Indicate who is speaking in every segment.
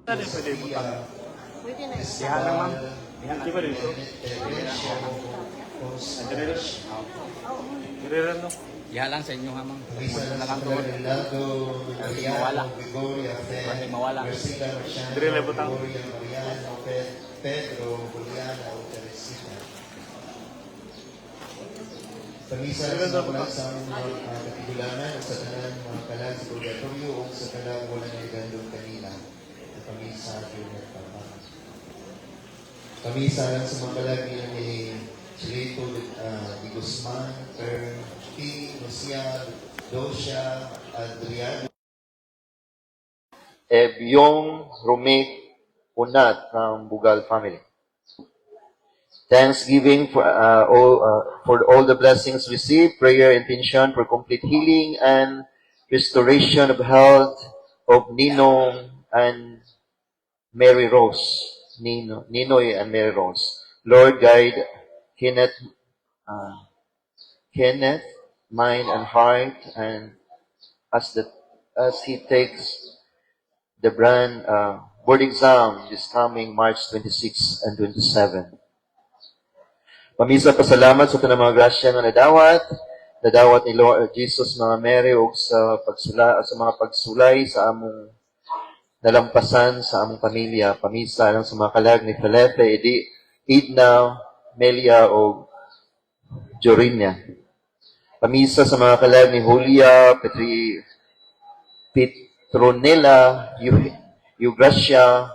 Speaker 1: Ano yung pwede butang?
Speaker 2: Pwede na.
Speaker 1: Dihan lang, ma'am. Dihan di ba dito? Dire no?
Speaker 3: Diha lang sa inyo ha, ma'am.
Speaker 4: Luisa
Speaker 3: Na lang
Speaker 4: Naranjo,
Speaker 3: doon.
Speaker 4: Mariano, Gregoria,
Speaker 3: Pwede mawala.
Speaker 4: Marcela Marciano,
Speaker 1: Dire lang butang.
Speaker 4: Gregoria, Mariano, Pedro, Juliana, Teresita. Pamisa sa mga sa mga katigulangan sa tanan mga kalag sa purgatorio o sa kalag wala na igandong kanila at pamisa Junior Papa. Pamisa lang sa mga kalag ni Chilito Di Guzman, P. Lucia, Dosia, Adriano,
Speaker 5: Ebyong Rumik Unat from Bugal family. Thanksgiving for all the blessings received, prayer intention for complete healing and restoration of health of Ninong and Mary Rose. Ninoy and Mary Rose. Lord, guide Kenneth, mind and heart, and as he takes the board exam this coming March 26 and 27. Pamisa pasalamat sa tanang mga grasya nga nadawat ni Lord Jesus mga Mary ug sa mga pagsulay sa among nalampasan sa among pamilya. Pamisa lang sa mga kalag ni Felipe, Edna, Melia o Jorinia. Pamisa sa mga kalag ni Julia, Petronella, Eugracia,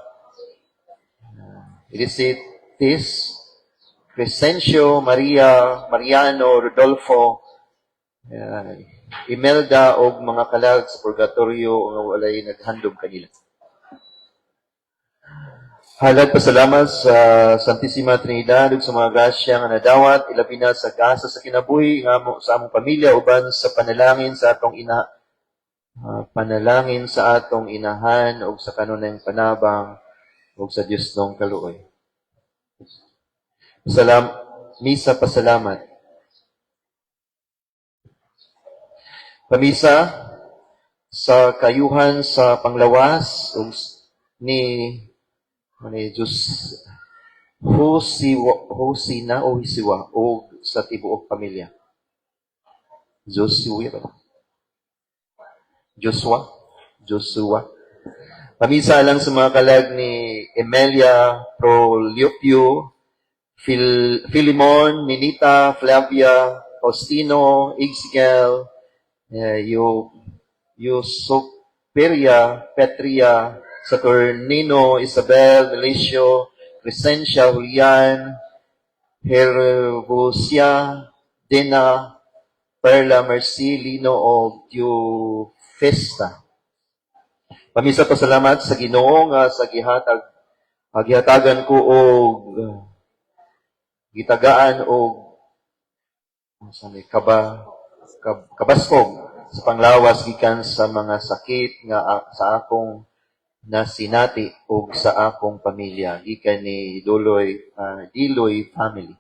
Speaker 5: Elisitis, Crescencio, Maria, Mariano, Rodolfo, Imelda o mga kalag sa purgatorio nga walay naghandom kanila. Halad pasalamat sa Santissima Trinidad ug sa mga grasya nga nadawat ilabi na sa gasa sa kinabuhi nga sa among pamilya uban sa panalangin sa atong inahan ug sa kanunayang panabang ug sa Dios nong kaluoy. Misa pasalamat. Pamisa sa kayuhan sa panglawas ni Diyos Hosina o Hisiwa o sa tibuok pamilya. Joshua. Pamisa lang sa mga kalag ni Emelia Prolupio, Filimon, Ninita, Flavia, Faustino, Ixiel, Yusuperia, Petria, Saturnino, Isabel, Delicio, Crescencia, Julian, Herbosia, Dena, Perla, Mercy, Lino, o Festa. Pamisa pasalamat sa Ginoo nga sa gihatagan ko og gitagaan o kabaskog sa panglawas gikan sa mga sakit nga sa akong nasinati o sa akong pamilya gikan ni Diloy family.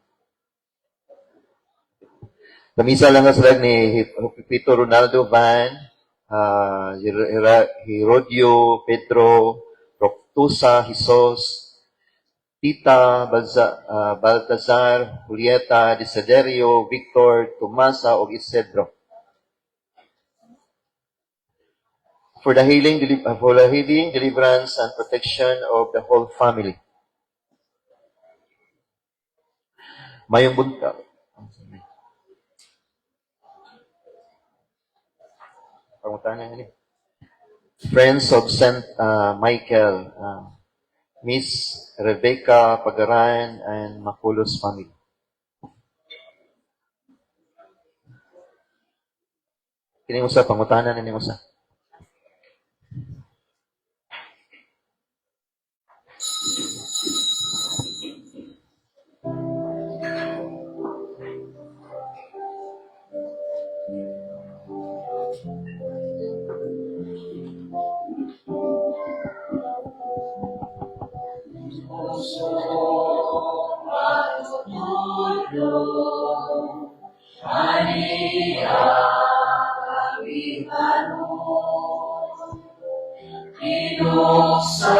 Speaker 5: Pamisa lang sa ni Pito Ronaldo Van, Herodio, Pedro, Proctusa, Jesus, Tita, Baltazar, Julieta, Desiderio, Victor, Tomasa, o Isidro. For the healing, deliverance, and protection of the whole family. Mayong bunta. Pangutangan ni. Friends of St. Michael, Miss Rebecca Pagaran and Maculos family. Kining usa pangutanan ni usa.
Speaker 6: Inoksa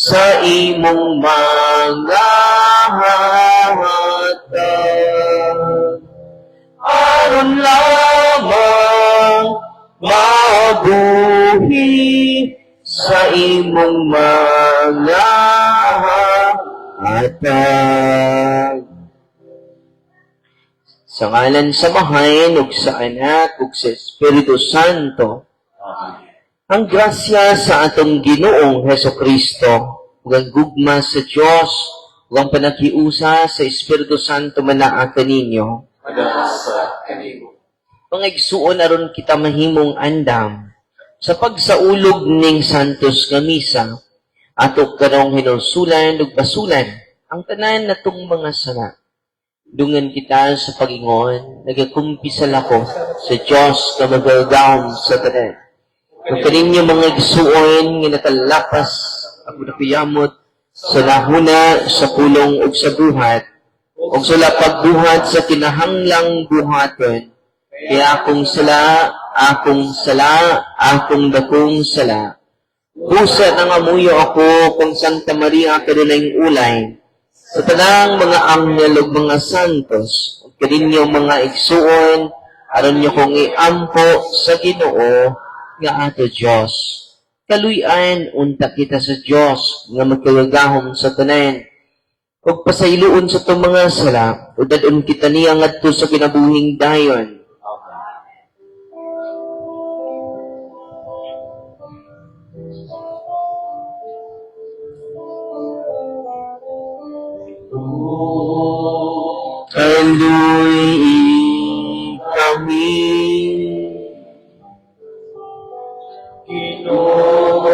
Speaker 5: sa imong mga hatag. Aron lamang mabuhi sa imong mga hatag. Sa ngalan sa Mahain, ug sa Anak, ug sa Espiritu Santo, ang grasya sa atong Ginoong Hesukristo, ug ang gugma sa Dios, ug ang panakiusa sa Espiritu Santo manaa kaninyo. Pangigsuon aron kita mahimong andam sa pagsaulog ning santos nga misa, ato karong hinulsulan ug basulan ang tanan natong mga sala. Dungan kita sa pagingon, nagakumpisal ako sa Dios nga magagawom sa tanan. Kung kaninyo mga igsuon nga natalapas ako napiyamot sa lahuna, sa pulong ug sa buhat, ug sa lapagbuhat sa kinahanglang buhaton, kaya akong sala, akong dakong sala. Pusa nang amuyo ako kung Santa Maria kadunayng ulay, sa tanang mga anghel ug mga santos, ug kaninyo mga igsuon, aron niyo kong iampo sa Ginoo nga ato Dios. Kaluy-an unta kita sa Dios nga magkagahom sa tanan. Ug pasayloon sa itong mga sala, ug dadon kita niya ngadto sa kinabuhing dayon. Kaluy kami, Ginoo,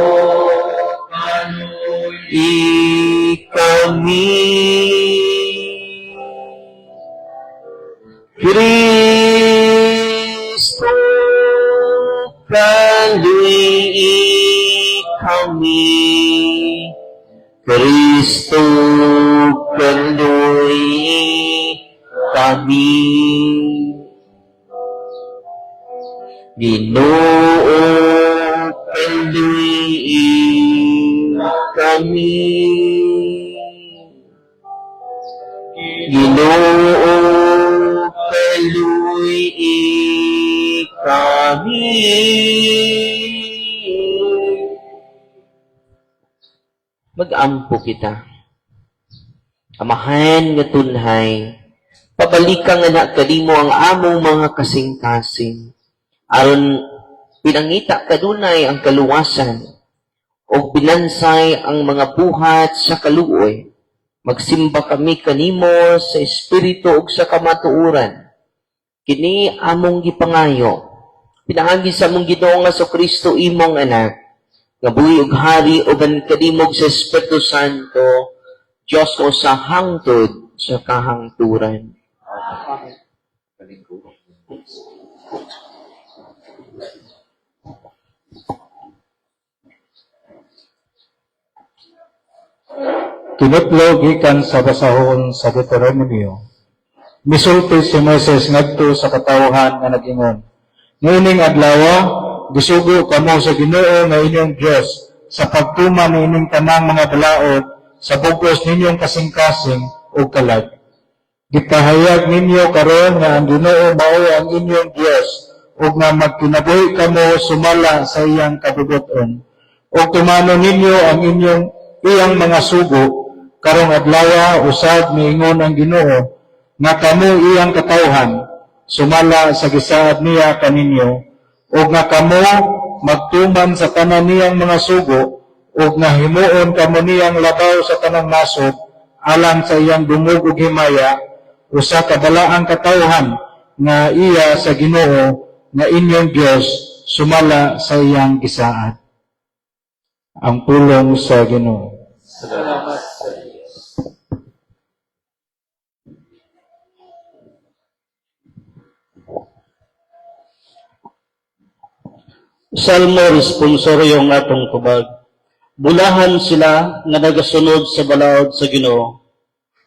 Speaker 5: kaluy kami, Kristo, kaluy kami, Kristo, kaluy kami. Ginoo, kaluy kami. Ginoo, kaluy kami. Mag-ampo kita. Amahan nga tunhay, pabalikan nga na kanimo ang among mga kasing-kasing, aron pinangita kadunay ang kaluwasan, o pinansay ang mga buhat sa kaluoy. Magsimba kami kanimo sa espiritu ug sa kamatuoran. Kini among gipangayo, pinaagi sa among Ginoong Jesucristo imong anak, nga buhi ug hari ug kadimog sa Espiritu Santo, Dios ko sa hangtod sa kahangturan.
Speaker 1: Tinutlo gikan sa basahon sa Deuteronomio. Misulti si Moises ngadto sa katawhan nga nag-ingon, "Niining adlaw, gisugo kamo sa Ginoo nga inyong Dios sa pagtuman niining tanang mga balaod sa bugos ninyong kasing-kasing o kalag. Gipahayag ninyo karon nga ang Ginoo mao ang inyong Dios ug nga magkinabuhi kamo sumala sa iyang kabubuton. O tumano ninyo ang iyang mga sugo karong adlaw usab miingon ang Ginoo nga kamo iyang katawhan sumala sa gisaad niya kaninyo ug nga kamo magtuman sa tanan niyang mga sugo ug nga himuon kamo niyang labaw sa tanang nasod alang sa iyang dungog ug himaya usa ka balaang katawhan nga iya sa Ginoo nga inyong Dios sumala sa iyang gisaad." Ang pulong sa Ginoo.
Speaker 3: Salamat sa iyo.
Speaker 2: Salmo responsoryo ang atong tubag. Bulahan sila nga nagasunod sa balaod sa Ginoo.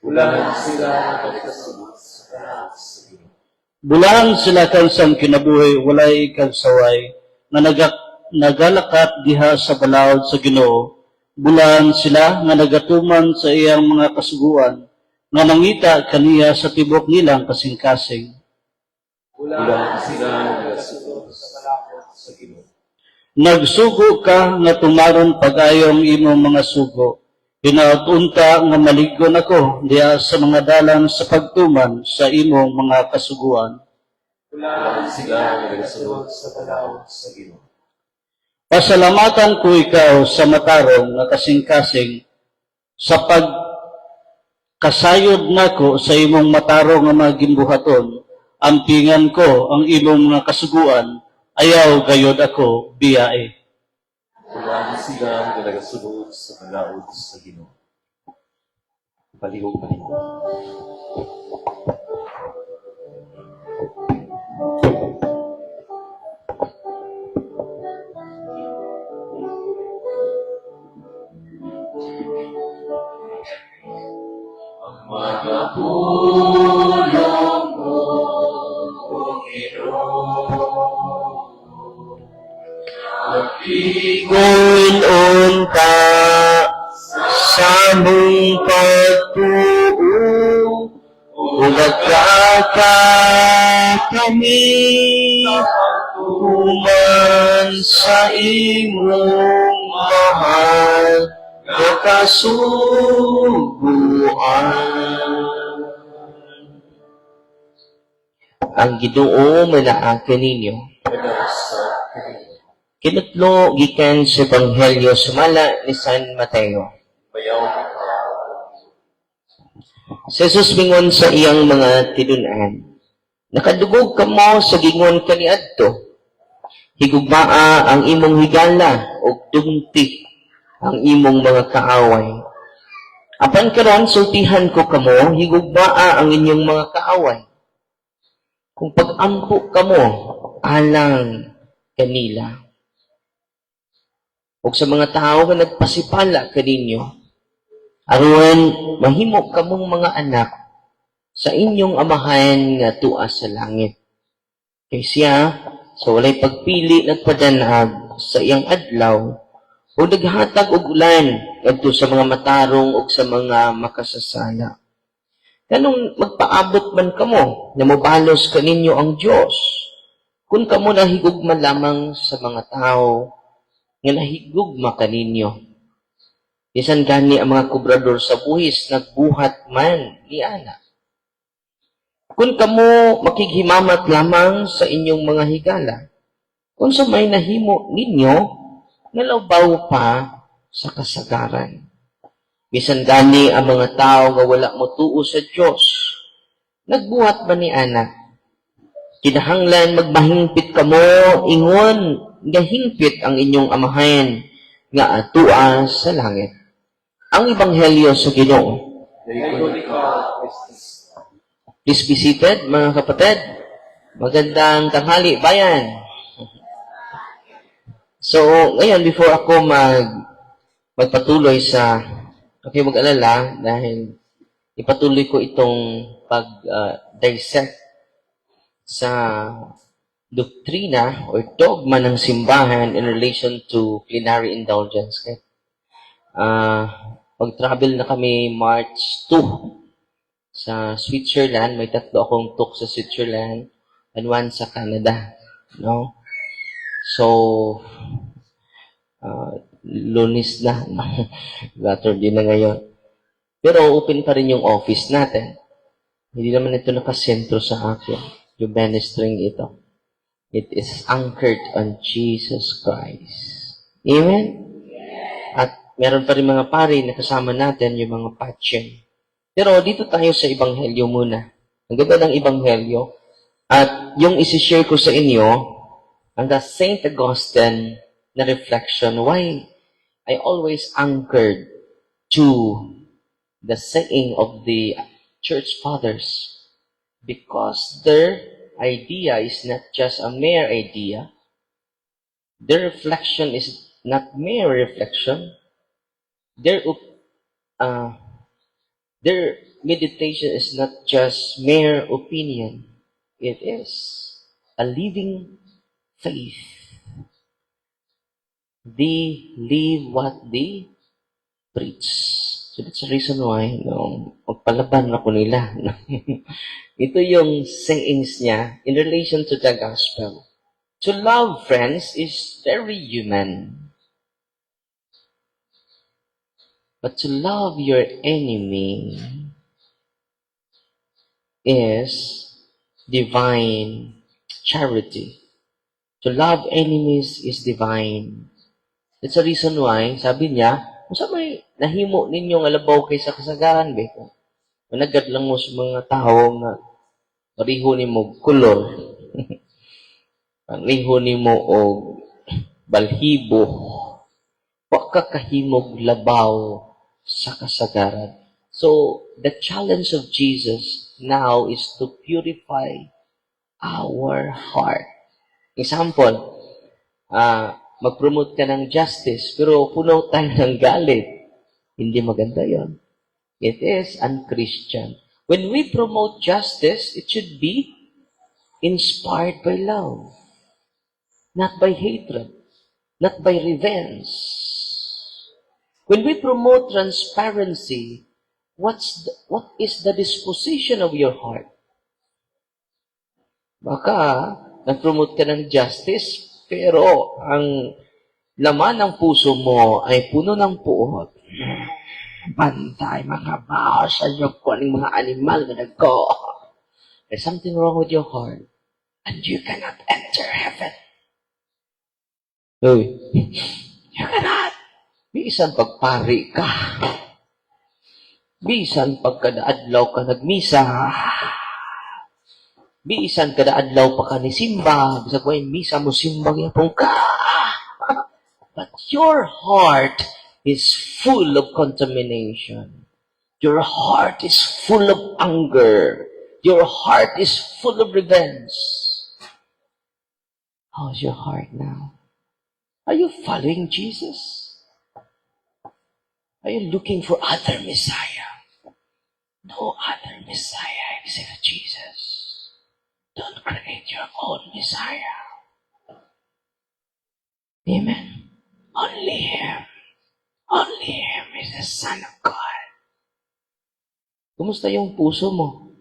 Speaker 3: Bulahan sila nagkasunod sa balaod sa Ginoo.
Speaker 2: Bulahan sila kansang kinabuhi walay kagsaway nga nagalakat diha sa balaod sa Ginoo. Bulahan sila nga nagatuman sa iyang mga kasuguan, nga nangita kaniya sa tibok nilang kasing-kasing.
Speaker 3: Ulang sila nagasuot sa palakot sa Ginoo.
Speaker 2: Nagsugo ka nga tumaron pagayong imong mga sugo. Hinautunta nga maliggon ako diya sa mga dalan sa pagtuman sa imong mga kasuguan.
Speaker 3: Ulang sila nagasuot sa palakot sa Ginoo.
Speaker 2: Pasalamatan ko ikaw sa matarong nga kasing-kasing sa pagkasayod nako sa imong matarong nga mga ginbuhaton. Ampingan ko ang imong mga kasuguan, ayaw gayod ako biyae.
Speaker 3: Ulang sila nagasuot sa palakot sa Ginoo. Palihog. Magpulong mo,
Speaker 2: Pagpikon unta sa mong pagtuo, ugagkaka kami, human sa imong mahal, kakasubuan. Ang Ginoo manaaken ninyo. Kinutlo gikan sa Ebanghelyo sumala ni San Mateo. Si Jesus mingon sa iyang mga tinun-an, nakadugog ka mo sa gingon kaniadto. Higugmaa ang imong higala ug dungti ang imong mga kaaway. Apan karon sultihan ko kamo, higugmaa ang inyong mga kaaway. Kung pag-ampo kamo alang kanila. O sa mga tao nga nagpasipala kaninyo, aron mahimo kamong mga anak sa inyong amahan nga tua sa langit. Kay siya, sa walay pagpili nagpadanag sa iyang adlaw, o naghatag og ulan ngadto sa mga matarong o sa mga makasasala. Kanong magpaabot man kamo na mabalos kaninyo ang Dios, kung kamo nahigugma lamang sa mga tao nga nahigugma kaninyo. Bisan gani ang mga kubrador sa buhis nagbuhat man ni ana. Kung kamo makighimamat lamang sa inyong mga higala, kung sa may nahimo ninyo, nalabaw pa sa kasagaran. Bisan gani ang mga tao nga wala motuo sa Dios, nagbuhat ba ni ana? Kinahanglan magbahingpit kamo ingon nga hingpit ang inyong amahan nga atua sa langit. Ang Ebanghelyo sa Ginoo. Please be seated, mga kapatid. Magandang tanghali, bayan. So, ngayon, before ako magpatuloy sa, okay, mag-alala, dahil ipatuloy ko itong pag-dissect sa doktrina or dogma ng simbahan in relation to plenary indulgence. Okay? Pag-travel na kami March 2 sa Switzerland. May 3 akong talk sa Switzerland and 1 sa Canada. No? So, Lunes na. Saturday na ngayon. Pero open pa rin yung office natin. Hindi naman ito nakasentro sa akin. Yung ministering ito. It is anchored on Jesus Christ. Amen? At meron pa rin mga pari na kasama natin, yung mga patchen. Pero dito tayo sa Ebanghelyo muna. Ang ganda ng Ebanghelyo. At yung isi-share ko sa inyo, ang the St. Augustine na reflection, why I always anchored to the saying of the Church Fathers. Because their idea is not just a mere idea. Their reflection is not mere reflection. Their meditation is not just mere opinion. It is a living faith. They live what they preach. So that's the reason why, magpalaban ako nila. Ito yung sayings niya in relation to the gospel. To love, friends, is very human. But to love your enemy is divine charity. To love enemies is divine. That's the reason why, sabi niya, kung sa may nahimo ninyo nga labaw kay sa kasagaran, be, kung managad lang mo sa mga tao nga pariho ni mo kulor, pariho ni mo o balhibo, wa ka kahimog labaw sa kasagaran. So, the challenge of Jesus now is to purify our heart. Example, mag-promote ka ng justice, pero puno tayo ng galit. Hindi maganda yon. It is unchristian. When we promote justice, it should be inspired by love, not by hatred, not by revenge. When we promote transparency, what is the disposition of your heart? Baka, nag-promote ka ng justice, pero ang laman ng puso mo ay puno ng puot. Bantay, mga baos, sa ko ng mga animal na nagko. There's something wrong with your heart, and you cannot enter heaven. Uy, you cannot. Bisan pagpari ka. Bisan pagkadaadlaw ka nagmisa. Bisan kadaadlaw pa ka ni simba. Bisa ko yung misa mo simba yapong ka. But your heart is full of contamination. Your heart is full of anger. Your heart is full of revenge. How's your heart now? Are you following Jesus? Are you looking for other Messiah? No other Messiah except Jesus. Don't create your own Messiah. Amen. Only Him. Only Him is the Son of God. Kumusta yung puso mo?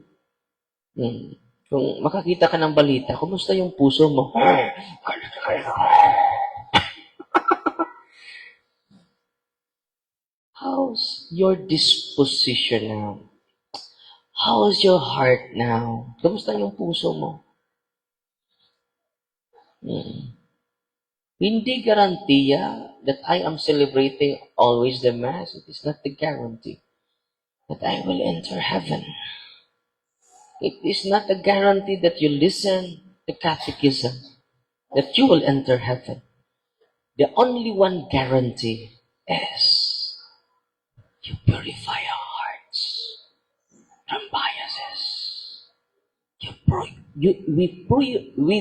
Speaker 2: Kung makakita ka ng balita, kumusta yung puso mo? How's your disposition now? How's your heart now? Kumusta yung puso mo? Hindi garantiya that I am celebrating always the Mass. It is not the guarantee that I will enter heaven. It is not a guarantee that you listen to catechism, that you will enter heaven. The only one guarantee is you purify our hearts from biases. We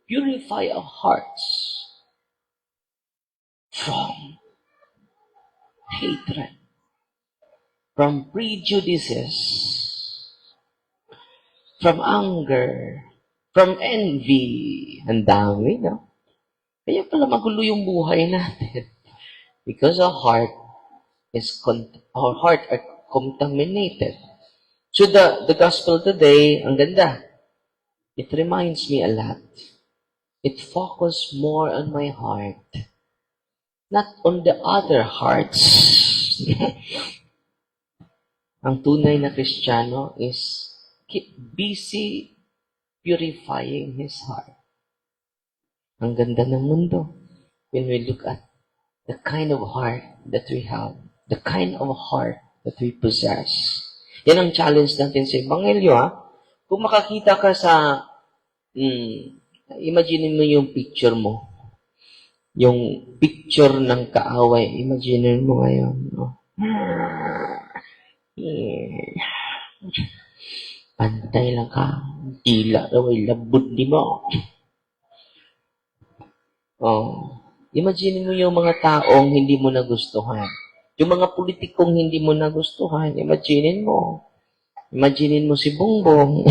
Speaker 2: purify our hearts from hatred, from prejudices, from anger, from envy. Ang dami, no? Kaya pala magulo yung buhay natin. Because our heart are contaminated. So the gospel today, ang ganda. It reminds me a lot. It focuses more on my heart, not on the other hearts. Ang tunay na Kristiyano is keep busy purifying his heart. Ang ganda ng mundo when we look at the kind of heart that we have, the kind of heart that we possess. Yan ang challenge natin sa Ebanghelyo, ha? Kung makakita ka sa, imagine mo yung picture mo. Yung picture ng kaaway, imagine mo ngayon, no? Pantay lang ka. Dila daw ay labod di mo. Imagine mo yung mga taong hindi mo nagustuhan. Yung mga politikong hindi mo nagustuhan, imagine mo. Imagine mo si Bongbong.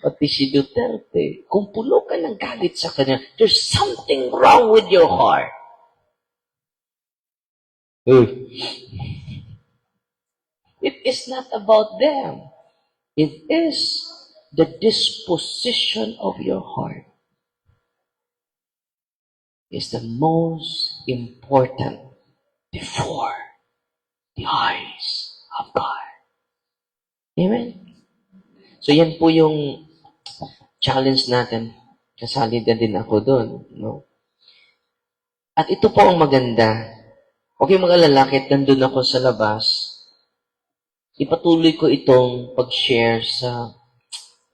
Speaker 2: Pati si Duterte. Kung pulo ka ng galit sa kanya, there's something wrong with your heart. Uy. It is not about them. It is the disposition of your heart is the most important before the eyes of God. Amen? So yan po yung challenge natin. Kasali na din ako doon. No? At ito po ang maganda. Okay mag-alala, kahit nandun ako sa labas, ipatuloy ko itong pag-share sa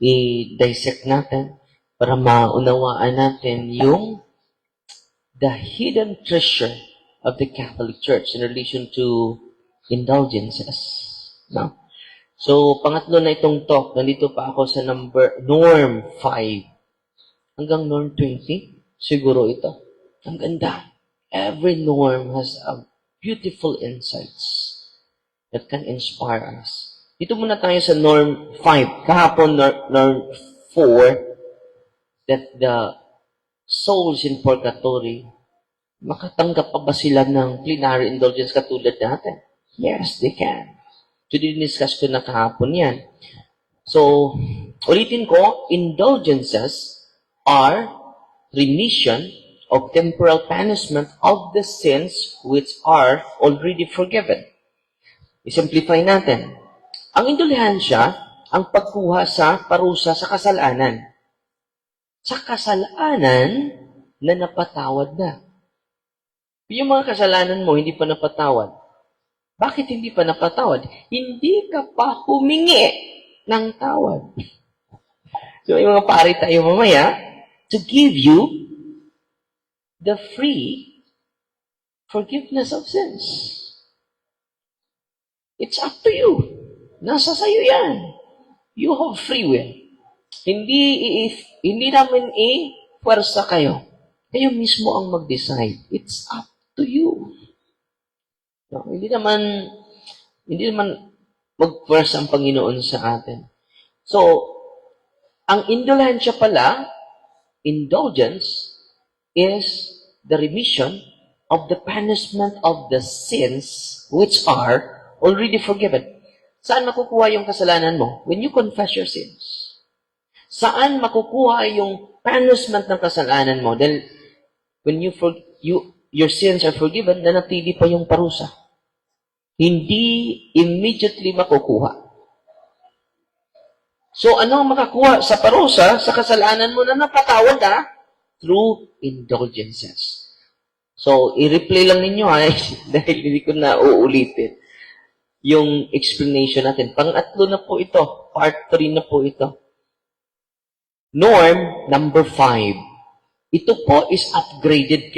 Speaker 2: i-dissect natin para maunawaan natin yung the hidden treasure of the Catholic Church in relation to indulgences. No? So, pangatlo na itong talk. Nandito pa ako sa norm 5. Hanggang norm 20. Siguro ito. Ang ganda. Every norm has a beautiful insights that can inspire us. Dito muna tayo sa norm 5. Kahapon, norm 4, that the souls in purgatory, makatanggap pa ba sila ng plenary indulgence katulad natin? Yes, they can. So, diniscuss ko na kahapon yan. So, ulitin ko, indulgences are remission of temporal punishment of the sins which are already forgiven. I-simplify natin. Ang indulhensya, ang pagkuha sa parusa sa kasalanan. Sa kasalanan na napatawad na. Yung mga kasalanan mo, hindi pa napatawad. Bakit hindi pa napatawad? Hindi ka pa humingi ng tawad. So, yung mga pari tayo mamaya, to give you the free forgiveness of sins. It's up to you. Nasa sayo yan. You have free will. Hindi namin i-pwersa kayo. Kayo mismo ang mag-decide. It's up to you. No, hindi naman mag-pwersa ang Panginoon sa atin. So, ang indulhensya pala, indulgence, is the remission of the punishment of the sins which are already forgiven. Saan makukuha yung kasalanan mo? When you confess your sins. Saan makukuha yung punishment ng kasalanan mo? Dahil when your sins are forgiven, nanatili pa yung parusa. Hindi immediately makukuha. So, ano ang makakuha sa parusa, sa kasalanan mo na napatawad na? Through indulgences. So, i-replay lang ninyo dahil hindi ko na uulitin yung explanation natin. Pang-atlo na po ito. Part 3 na po ito. Norm number 5. Ito po is upgraded.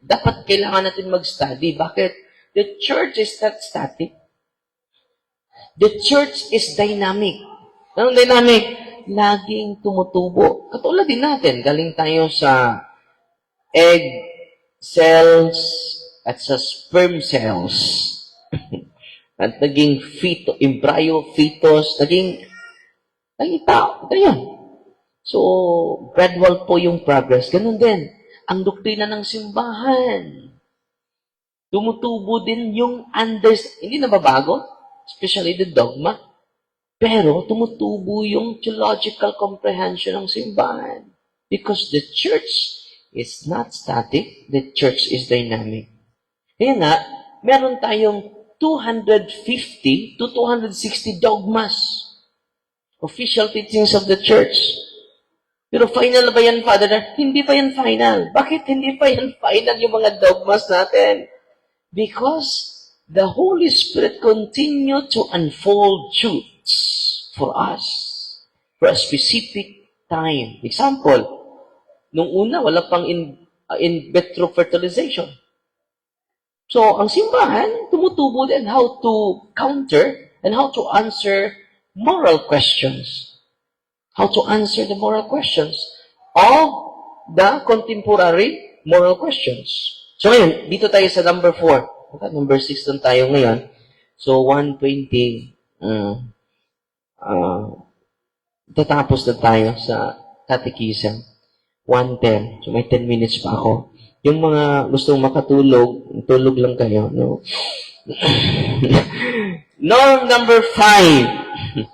Speaker 2: Dapat kailangan natin mag-study. Bakit? The church is not static. The church is dynamic. Anong dynamic? Laging tumutubo. Katulad din natin. Galing tayo sa egg cells at sa sperm cells. At naging embryo, fetus, naging tao. Ganyan. So, gradual po yung progress. Ganun din. Ang doktrina ng simbahan. Tumutubo din yung hindi nababago. Especially the dogma. Pero tumutubo yung theological comprehension ng simbahan. Because the church is not static. The church is dynamic. Kaya nga, meron tayong 250 to 260 dogmas. Official teachings of the church. Pero final ba yan, Father? Hindi pa yan final. Bakit hindi pa yan final yung mga dogmas natin? Because the Holy Spirit continue to unfold truths for us for a specific time. Example, nung una, wala pang in vitro fertilization. So, ang simbahan, tumutubo din how to counter and how to answer moral questions. How to answer the moral questions of the contemporary moral questions. So, ngayon, dito tayo sa number 4. Number 6 lang tayo ngayon. So, 120. Tatapos na tayo sa catechism. 110. So, may 10 minutes pa ako. Yung mga gustong makatulog, tulog lang kayo, no? Norm number 5.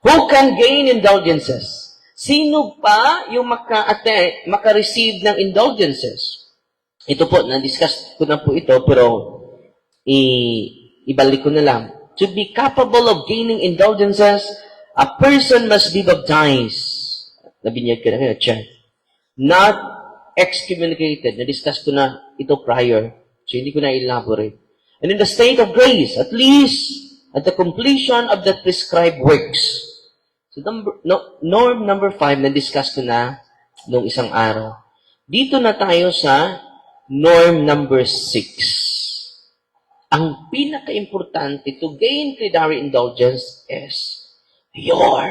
Speaker 2: Who can gain indulgences? Sino pa yung maka-receive ng indulgences? Ito po, na-discuss ko na po ito, pero ibalik ko na lang. To be capable of gaining indulgences, a person must be baptized. Nabinyag ko na kayo, check. Not excommunicated. Na-discuss ko na ito prior. So, hindi ko na elaborate. And in the state of grace, at least at the completion of the prescribed works. So, norm number 5, na-discuss ko na nung isang araw. Dito na tayo sa norm number 6. Ang pinaka-importante to gain plenary indulgence is your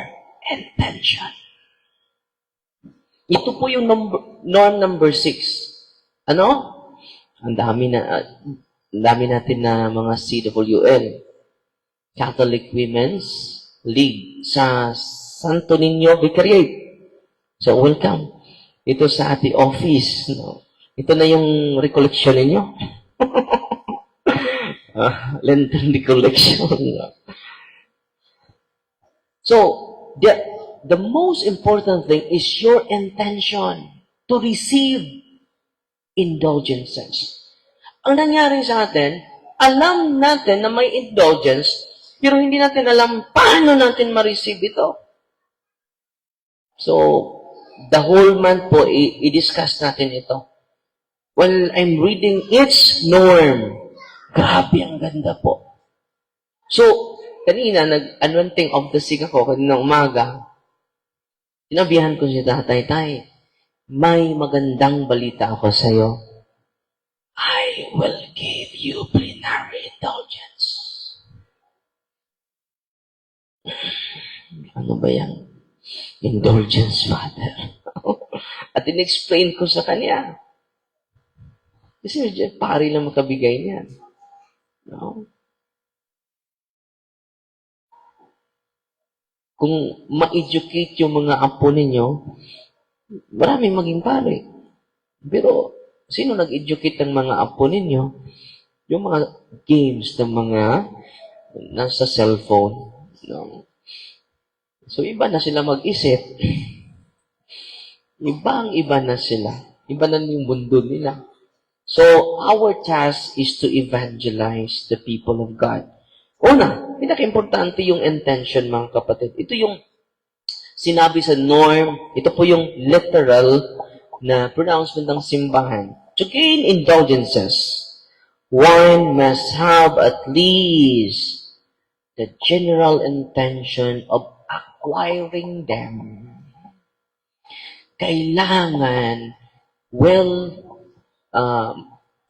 Speaker 2: intention. Ito po yung norm number 6. Ano? Ang dami natin na mga CWL. Catholic Women's League sa Santo Niño Vicariate. So, welcome. Ito sa ating office. No? Ito na yung recollection ninyo. Lenten recollection. So, the most important thing is your intention to receive indulgences. Ang nangyari sa atin, alam natin na may indulgence, pero hindi natin alam paano natin ma-receive ito. So, the whole month po, i-discuss natin ito. While I'm reading its norm, grabe ang ganda po. So, kanina, nag-anointing of the sick ako, kanina umaga, sinabihan ko si tatay, tay, may magandang balita ako sa iyo. I will give you plenary indulgence. Ano ba yan? Indulgence, Father. At in-explain ko sa kanya. Kasi pari lang makabigay niyan. No? Kung ma-educate yung mga apo ninyo, maraming maging pari. Pero, sino nag-educate ng mga apo ninyo? Yung mga games ng mga nasa cellphone. No? So, iba na sila mag-isip. Ibang-iba na sila. Iba na yung mundo nila. So, our task is to evangelize the people of God. Una, pinaka-importante yung intention, mga kapatid. Ito yung sinabi sa norm. Ito po yung literal na pronouncement ng simbahan. To gain indulgences, one must have at least the general intention of acquiring them. Kailangan,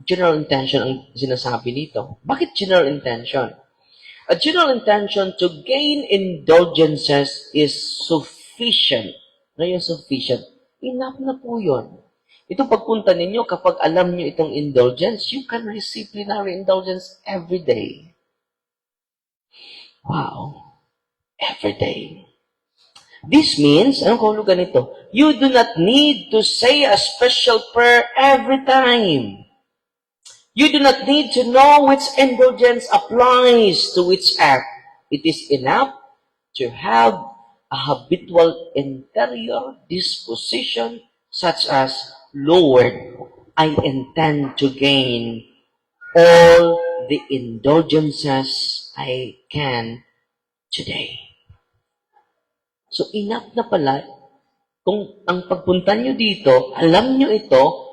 Speaker 2: general intention ang sinasabi dito. Bakit general intention? A general intention to gain indulgences is sufficient. Ano yung sufficient? Enough na po yun. Ito pagpunta ninyo, kapag alam nyo itong indulgence, you can receive plenary indulgence every day. Wow. Every day. This means, anong kahulugan nito? You do not need to say a special prayer every time. You do not need to know which indulgence applies to which act. It is enough to have a habitual interior disposition such as, Lord, I intend to gain all the indulgences I can today. So, enough na pala, kung ang pagpunta nyo dito, alam nyo ito,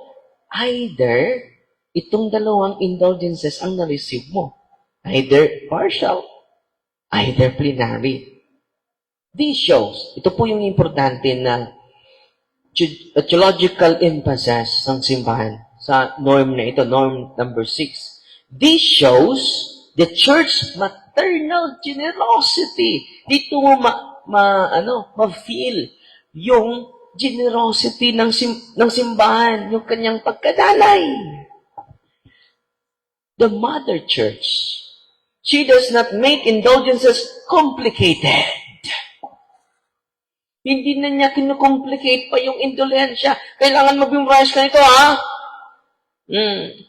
Speaker 2: either itong dalawang indulgences ang na-receive mo. Either partial, either plenary. This shows, ito po yung importante na theological emphasis ng simbahan sa norm na ito, norm number 6. This shows the church maternal generosity. Dito mo ma-feel yung generosity ng simbahan, yung kanyang pagkadalay. The mother church, she does not make indulgences complicated. Hindi na niya kinukomplicate pa yung indulhensya. Kailangan mag-memorize ka nito, ha?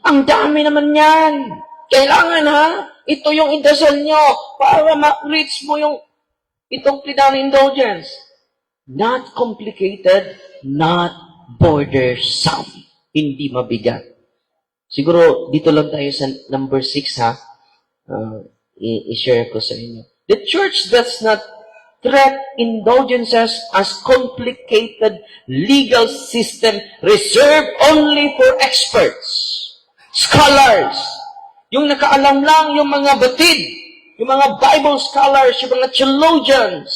Speaker 2: Ang dami naman yan. Kailangan ha, ito yung indasal nyo para ma-reach mo yung itong plenary indulgence. Not complicated, not burdensome. Hindi mabigat. Siguro, dito lang tayo sa number 6 ha. I-share ko sa inyo. The church does not treat indulgences as complicated legal system reserved only for experts, scholars, yung nakaalam lang, yung mga batid, yung mga Bible scholars, yung mga theologians.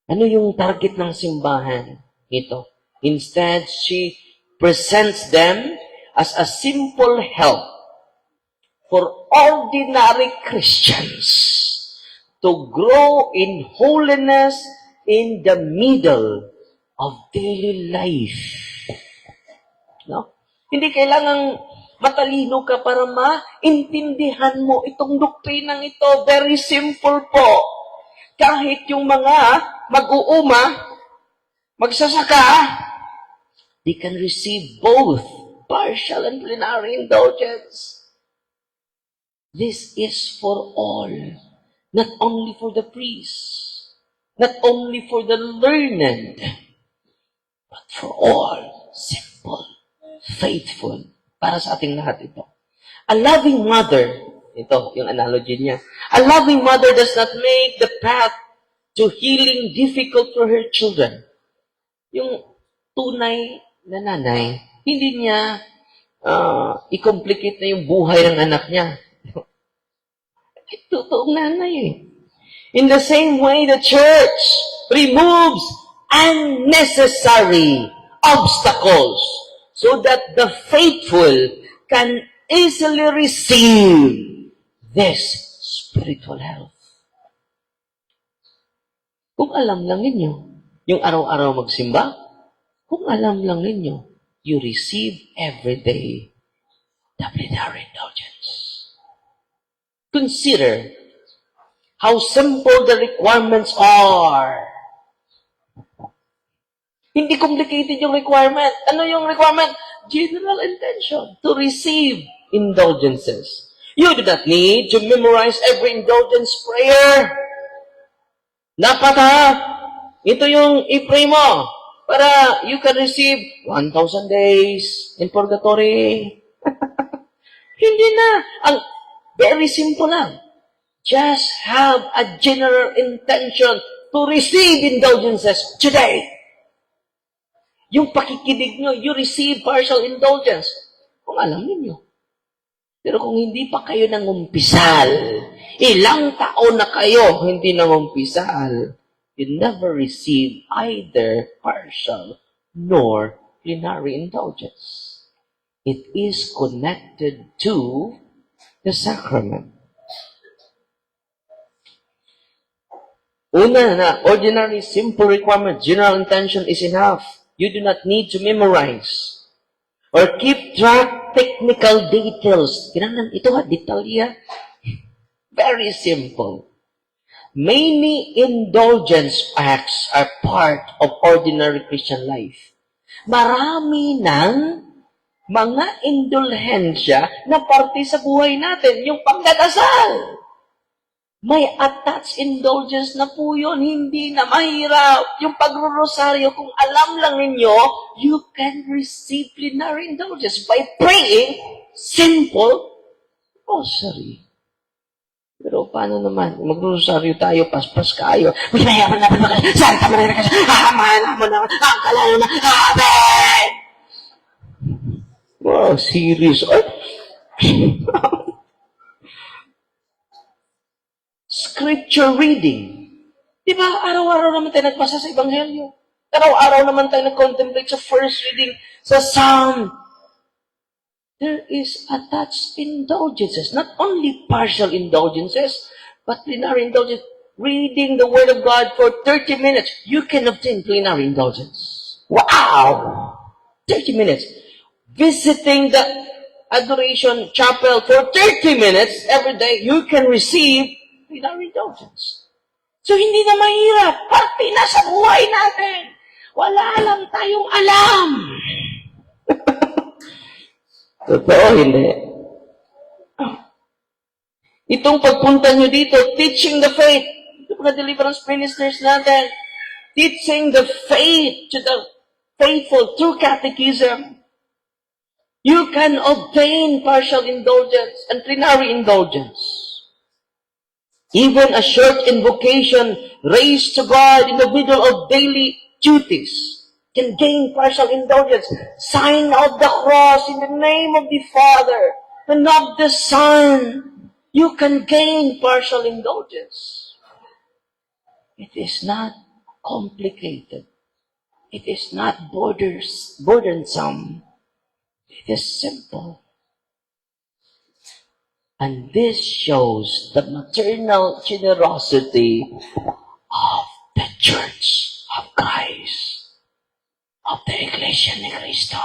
Speaker 2: Ano yung target ng simbahan? Ito. Instead, she presents them as a simple help for ordinary Christians to grow in holiness in the middle of daily life. No? Hindi kailangang matalino ka para maintindihan mo itong doktrinang ito. Very simple po. Kahit yung mga mag-uuma, magsasaka, they can receive both partial and plenary indulgence. This is for all. Not only for the priests, not only for the learned, but for all, simple, faithful, para sa ating lahat ito. A loving mother, ito yung analogy niya, a loving mother does not make the path to healing difficult for her children. Yung tunay na nanay, hindi niya i-complicate na yung buhay ng anak niya. Totoong nanay eh. In the same way, the church removes unnecessary obstacles so that the faithful can easily receive this spiritual health. Kung alam lang ninyo, yung araw-araw magsimba, kung alam lang ninyo, you receive every day the plenary indulgence. Consider how simple the requirements are. Hindi complicated yung requirement. Ano yung requirement? General intention to receive indulgences. You do not need to memorize every indulgence prayer. Dapat ha, ito yung i-pray mo para you can receive 1,000 days in purgatory. Hindi na. Ang very simple lang. Just have a general intention to receive indulgences today. Yung pakikinig nyo, you receive partial indulgence. Kung alam niyo. Pero kung hindi pa kayo nangumpisal, ilang taon na kayo hindi nangumpisal, you never receive either partial nor plenary indulgence. It is connected to the sacrament. Una na, ordinary, simple requirement, general intention is enough. You do not need to memorize or keep track technical details. Kailangan ito ha, detalya. Very simple. Many indulgence acts are part of ordinary Christian life. Marami ng mga indulhensya na parte sa buhay natin, yung pagdadasal. May attached indulgence na po yun, hindi na mahirap. Yung pagrorosaryo, kung alam lang ninyo, you can receive plenary indulgence by praying simple rosary. Pero paano naman? Magrosaryo tayo, paspas kayo. Mayayaman na ba? Santa Maria ka siya. Mahal mo na. Ang kalala na. Amen! Wow, serious. Scripture reading. Di ba, araw-araw naman tayo nagbasa sa Ebanghelyo. Araw-araw naman tayo nag-contemplate sa first reading sa Psalm. There is attached indulgences. Not only partial indulgences, but plenary indulgence. Reading the Word of God for 30 minutes, you can obtain plenary indulgence. Wow! 30 minutes. Visiting the adoration chapel for 30 minutes every day, you can receive plenary indulgence. So, hindi na mahirap. Parte na sa buhay natin. Wala lang tayong alam. Totoo, hindi. Itong pagpunta nyo dito, teaching the faith. Ito mga deliverance ministers natin. Teaching the faith to the faithful through catechism. You can obtain partial indulgence and plenary indulgence. Even a short invocation raised to God in the middle of daily duties can gain partial indulgence. Sign of the cross in the name of the Father and of the Son. You can gain partial indulgence. It is not complicated. It is not burdensome. It is simple. And this shows the maternal generosity of the Church of Christ, of the Iglesia ni Cristo.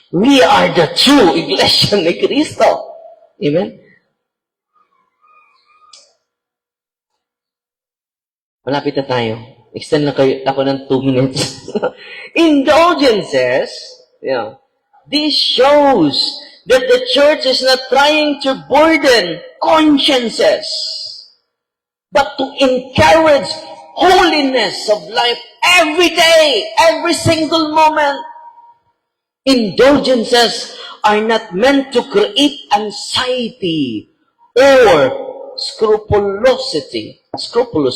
Speaker 2: We are the true Iglesia ni Cristo. Amen? Malapit na tayo. Extend na kayo ako ng 2 minutes. Indulgences, this shows that the church is not trying to burden consciences, but to encourage holiness of life every day, every single moment. Indulgences are not meant to create anxiety or scrupulous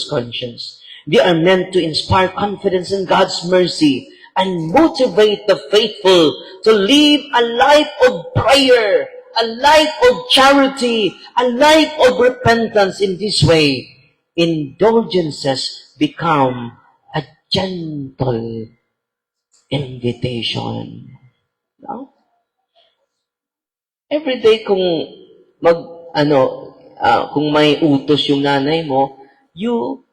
Speaker 2: conscience. They are meant to inspire confidence in God's mercy and motivate the faithful to live a life of prayer, a life of charity, a life of repentance. In this way, indulgences become a gentle invitation. No? Every day kung kung may utos yung nanay mo, you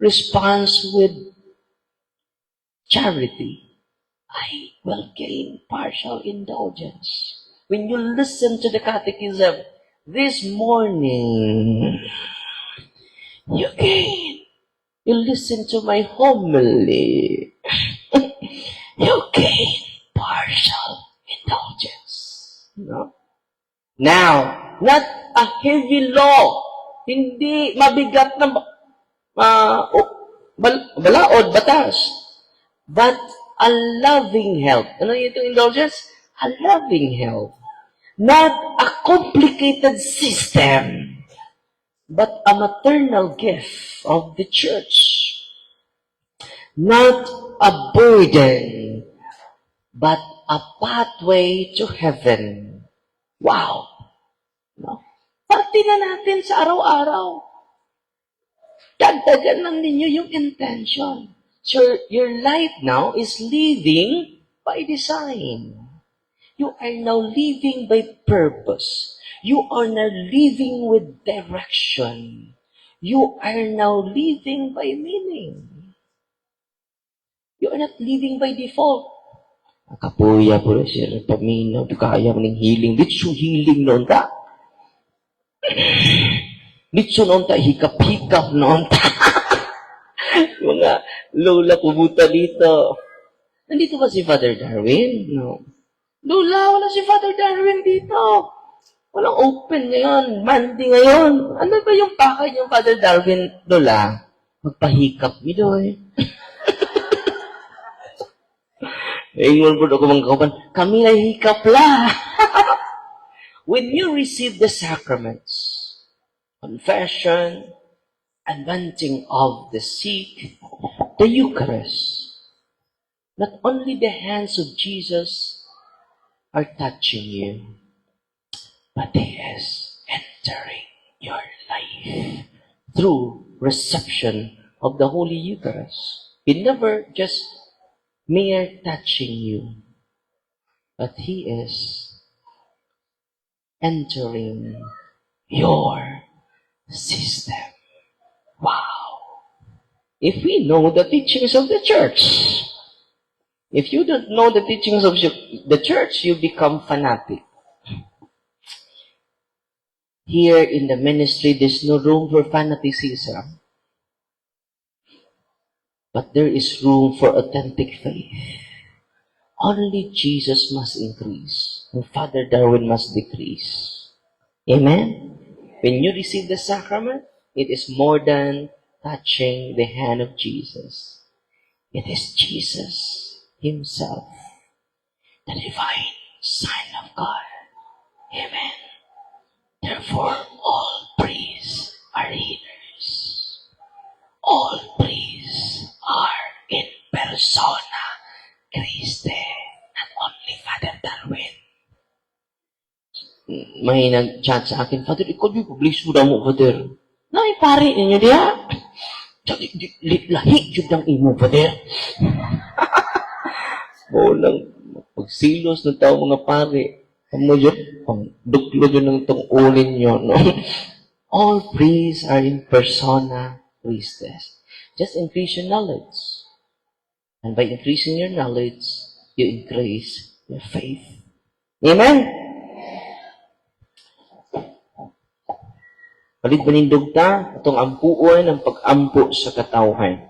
Speaker 2: respond with charity. I will gain partial indulgence. When you listen to the catechism this morning, you gain. You listen to my homily, you gain partial indulgence. No? Now, not a heavy law. Hindi mabigat na balaod, batas. But a loving help. Ano itong indulgence? A loving help. Not a complicated system, but a maternal gift of the church. Not a burden, but a pathway to heaven. Wow! No? Parte na natin sa araw-araw. Dagdagan lang ninyo yung intention. So, your life now is living by design. You are now living by purpose. You are now living with direction. You are now living by meaning. You are not living by default. Kapuya po na siya, paminaw, kaya mo ng healing. Ditso healing noon ta. Ditso noon ta, hikap-hikap noon ta. Mga lola pumunta dito. Nandito ba si Father Darwin? No. Lola, wala si Father Darwin dito. Walang open ngayon. Monday ngayon. Ano ba yung pakay yung Father Darwin, Lola? Magpahikap mi doy. Ingon po ako mga kauban, kami na hikap la. When you receive the sacraments, confession, anointing of the sick, the Eucharist, not only the hands of Jesus are touching you, but He is entering your life through reception of the Holy Eucharist. He never just mere touching you, but He is entering your system. Wow! If we know the teachings of the church, if you don't know the teachings of the church, you become fanatic. Here in the ministry, there's no room for fanaticism. But there is room for authentic faith. only Jesus must increase and Father Darwin must decrease. Amen? When you receive the sacrament, it is more than touching the hand of Jesus. It is Jesus Himself, the divine Son of God. Amen. Therefore, all priests are healers. All priests are in persona Christi, not only Father Darwin. May nag-chat sa akin, Father, ikaw di publish mo daw mo, Father. Nay, pare ninyo diya. Lahi, yun ang imo, Father. Oo lang, pagsilos ng tao mga pare. Ano yun? Ang duklo yun ng tungulin nyo, no? All priests are in persona Christus. Just increase your knowledge. And by increasing your knowledge, you increase your faith. Amen? Palit banindog ta, itong ampuon ang pag-ampo sa katawhan.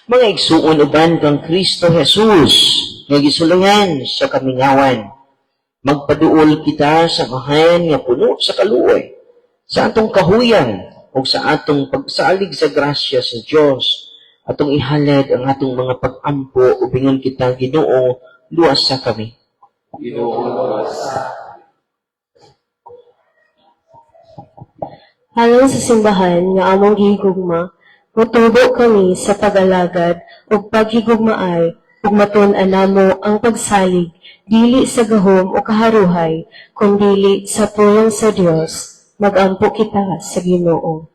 Speaker 2: Mga igsuon uban kang Kristo Jesus, nga gisulayan sa kamingawan. Magpaduol kita sa mahan nga puno sa kaluoy, sa atong kahuyan, o sa atong pagsalig sa grasya sa Diyos, atong ihalad ang atong mga pag-ampo, ubingon kita, Ginoo, luwas sa kami.
Speaker 6: Alang sa simbahan nga among gihigugma, mutubo kami sa pag-alagad ug paghigugmaay ug matun-an namo ang pagsalig dili sa gahom o kaharuhay kundi sa pulong sa Dios. Magampo kita sa Ginoo.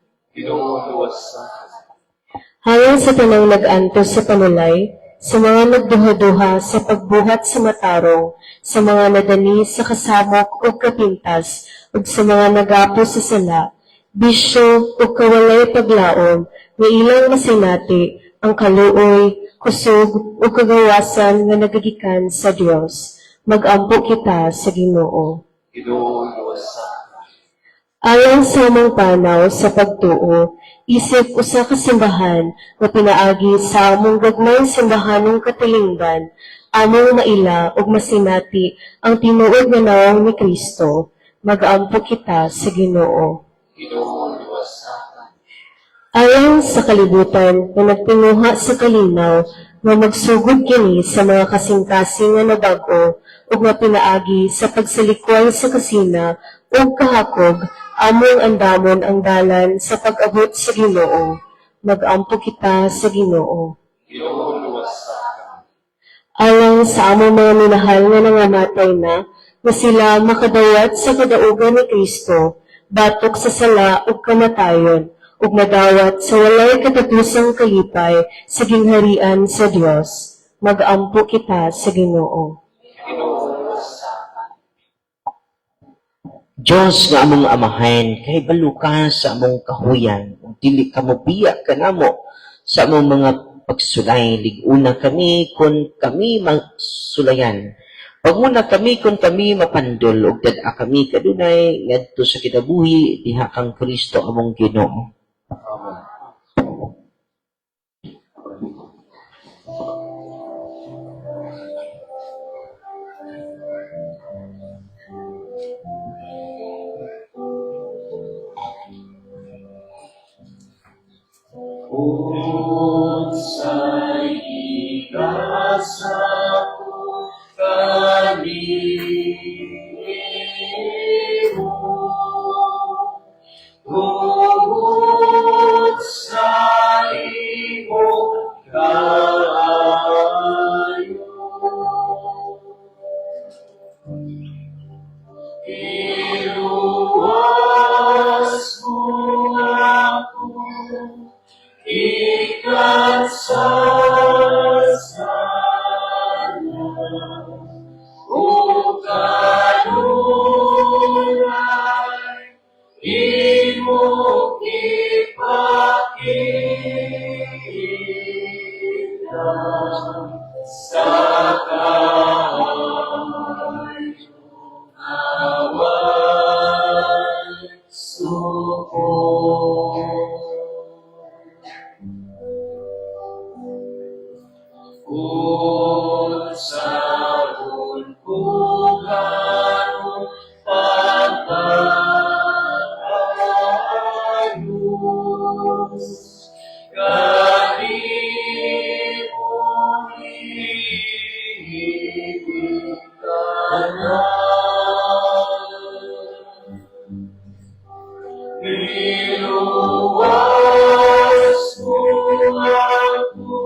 Speaker 6: Alang sa tanang nag-antos sa panulay, sa mga nagduha-duha sa pagbuhat sa matarong, sa mga nadani sa kasamok o kapintas, ug sa mga nagapo sa sala, bisyo o kawalay paglaom, nga ilang masinati ang kaluoy, kusog o kagawasan nga nagagikan sa Dios. Magampo kita sa Ginoo. Alang sa among panaw sa pagtuo, isip usa ka simbahan nga pinaagi sa among gagmayng simbahanong katilingban, among maila ug masinati ang tinuod nga nawong ni Kristo. Magampo kita sa Ginoo. Alang sa kalibutan na nagtinguha sa kalinaw nga magsugod kini sa mga kasing-kasing nga nabag-o ug nga pinaagi sa pagsalikway sa kasina ug kahakog, among andamon ang dalan sa pag-abot sa Ginoo. Magampo kita sa Ginoo. Alang sa among mga minahal nga nangamatay na, nga sila makadawat sa kadaugan ni Kristo, batok sa sala ug kamatayon, ug madawat sa walay katapusang kalipay sa gingharian sa Dios. Magampo kita sa Ginoo.
Speaker 2: Diyos nga among amahan, kay baluka sa among kahuyan, ug dili ka mobiya kanamo sa among mga pagsulay. Liguna kami kung kami magsulayan. Pagmuna kami kung kami mapandol, ug dad-a kami kadunay ngadto sa kinabuhi diha kang Kristo among Ginoo.
Speaker 3: Unsay ikasa ko kanimo, tungod sa imong kaayo. Iluwas mo ako, Iluwas mo ako,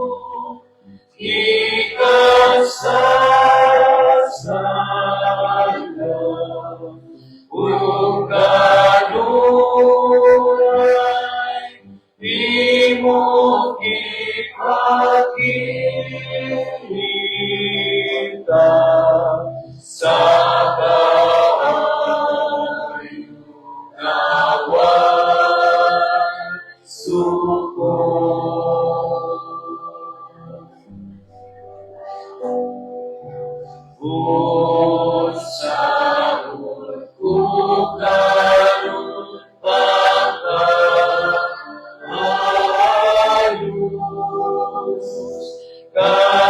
Speaker 3: ikasasalang, ug kanunay, di mo ipakita sa kaayo nawan suko. Usaon ko karon pagkaayos, kanimo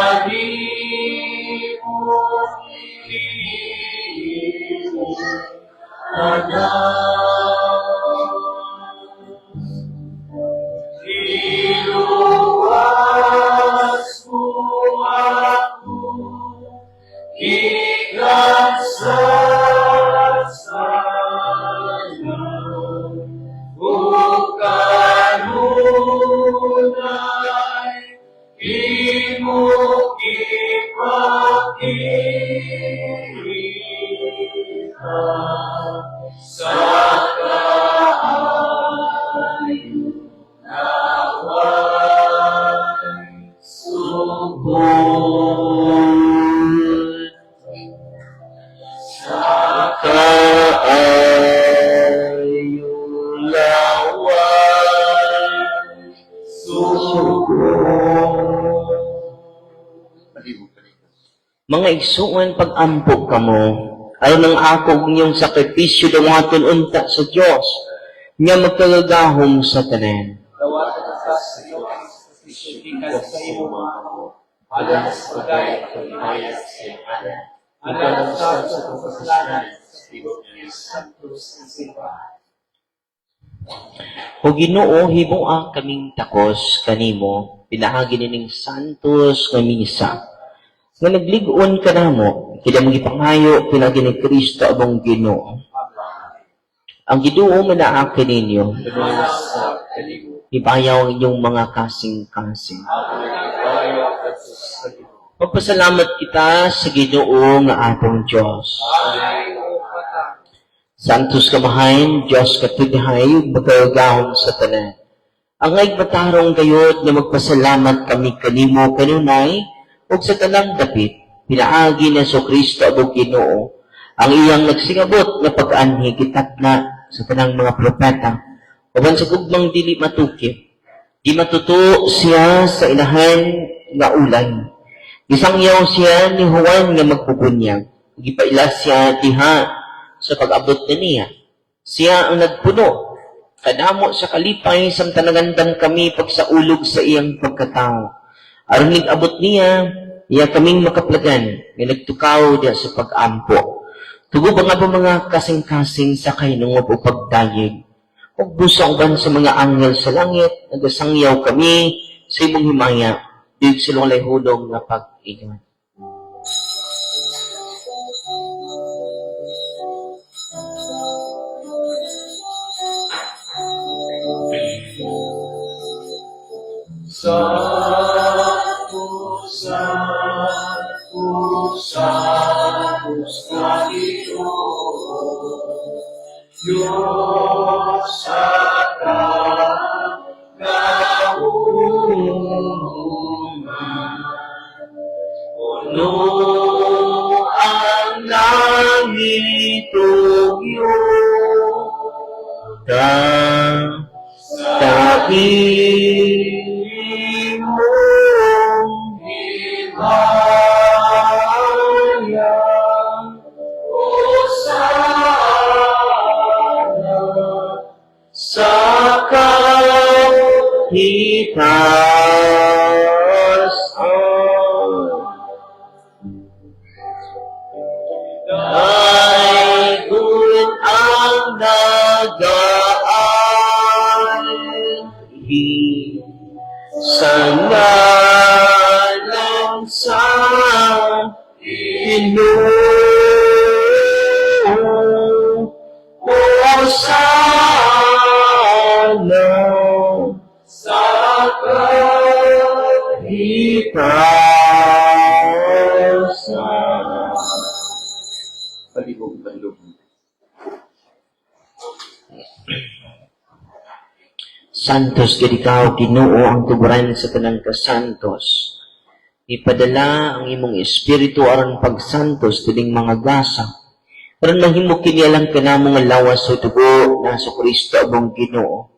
Speaker 3: iluwas mo ako, ikasasalang, ug kanunay, di mo ipakita sa kaayo nawan sugod. Sa kaayo nawan sugod.
Speaker 2: Mga igsuon pag-ampo kamo, aron ang akog niyong sakripisyo dungaton unta sa Dios, nga magkagagahom sa tanan.
Speaker 3: Dawatan ka sa iyo ang sisitikan sa imo mga amo, alam sa pagay at paghimayas sa iyong alam. Alam sa itong kasalanan sa ibang niya santos ang simbahan.
Speaker 2: O Ginoo, himuang kaming takos kanimo, pinahagi nining santos nga misa. Nga nagligon ka namo, kaya magipangayo pinagi ni Kristo abong Ginoo. Ang Ginoo manaakin ninyo,
Speaker 3: Lumalas sa kalibo.
Speaker 2: ibayaw ang inyong mga kasing-kasing.
Speaker 3: Ako nagbayo at sa Ginoo.
Speaker 2: Magpasalamat kita sa Ginoo nga atong Diyos.
Speaker 3: Ay, o patang.
Speaker 2: Santos kamahain, Diyos katughay, magkagahom sa tanan. Ang ay matarong gayod na magpasalamat kami kanimo kanunay, ug sa tanang dapit, pinaagi na so Kristo abog Ginoo, ang iyang nagsingabot na pag-anhi kitatna sa tanang mga propeta, uban sa gugmang dili matukip, di matuto siya sa inahan nga ulay. Gisangyaw siya ni Juan nga magpupunyag, gipaila siya diha sa pag-abot na niya. Siya ang nagpuno, kadamo sa kalipay, samtanagandam kami pagsaulog sa iyang pagkatao. Aron abot niya, iya kaming makaplagan, nga nagtukaw diya sa pag-ampo. Tugo ba nga ba mga kasing-kasing sa kainungop o pagdayeg? Huwag busang ban sa mga anghel sa langit, nagasangyaw kami sa imong himaya, big silong layhulong na pag-ingat.
Speaker 3: Santos na Ginoo, Diyos sa kagahungan. Puno ang langit o sa imong himaya, o sana sa kahitasan. Daigod ang nag-aalhi sa ngalan sa Ginoo, o sana
Speaker 2: Ikaw sa
Speaker 3: Palibog-balog.
Speaker 2: Santos gid ikaw, Ginoo, ang tuguran sa tanang kasantos. Ipadala ang imong espiritu aron pagsantos tining mga gasa. Aron mahimo kini alang kanamo nga lawas sa dugo na sa Kristo abong Ginoo.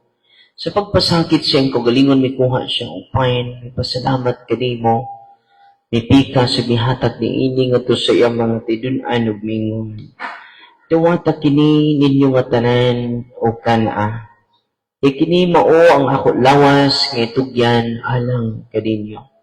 Speaker 2: Sa pagpasakit sa iyang kagalingon, may kuha siya upayin, may pasalamat kanimo, may pika sa gihatag ni ini nga to sa iyang mga tidunan ug mingon. Tuwata kini ninyo nga tanan o kana. Ikini mao ang ako lawas nga itugyan alang kadinyo.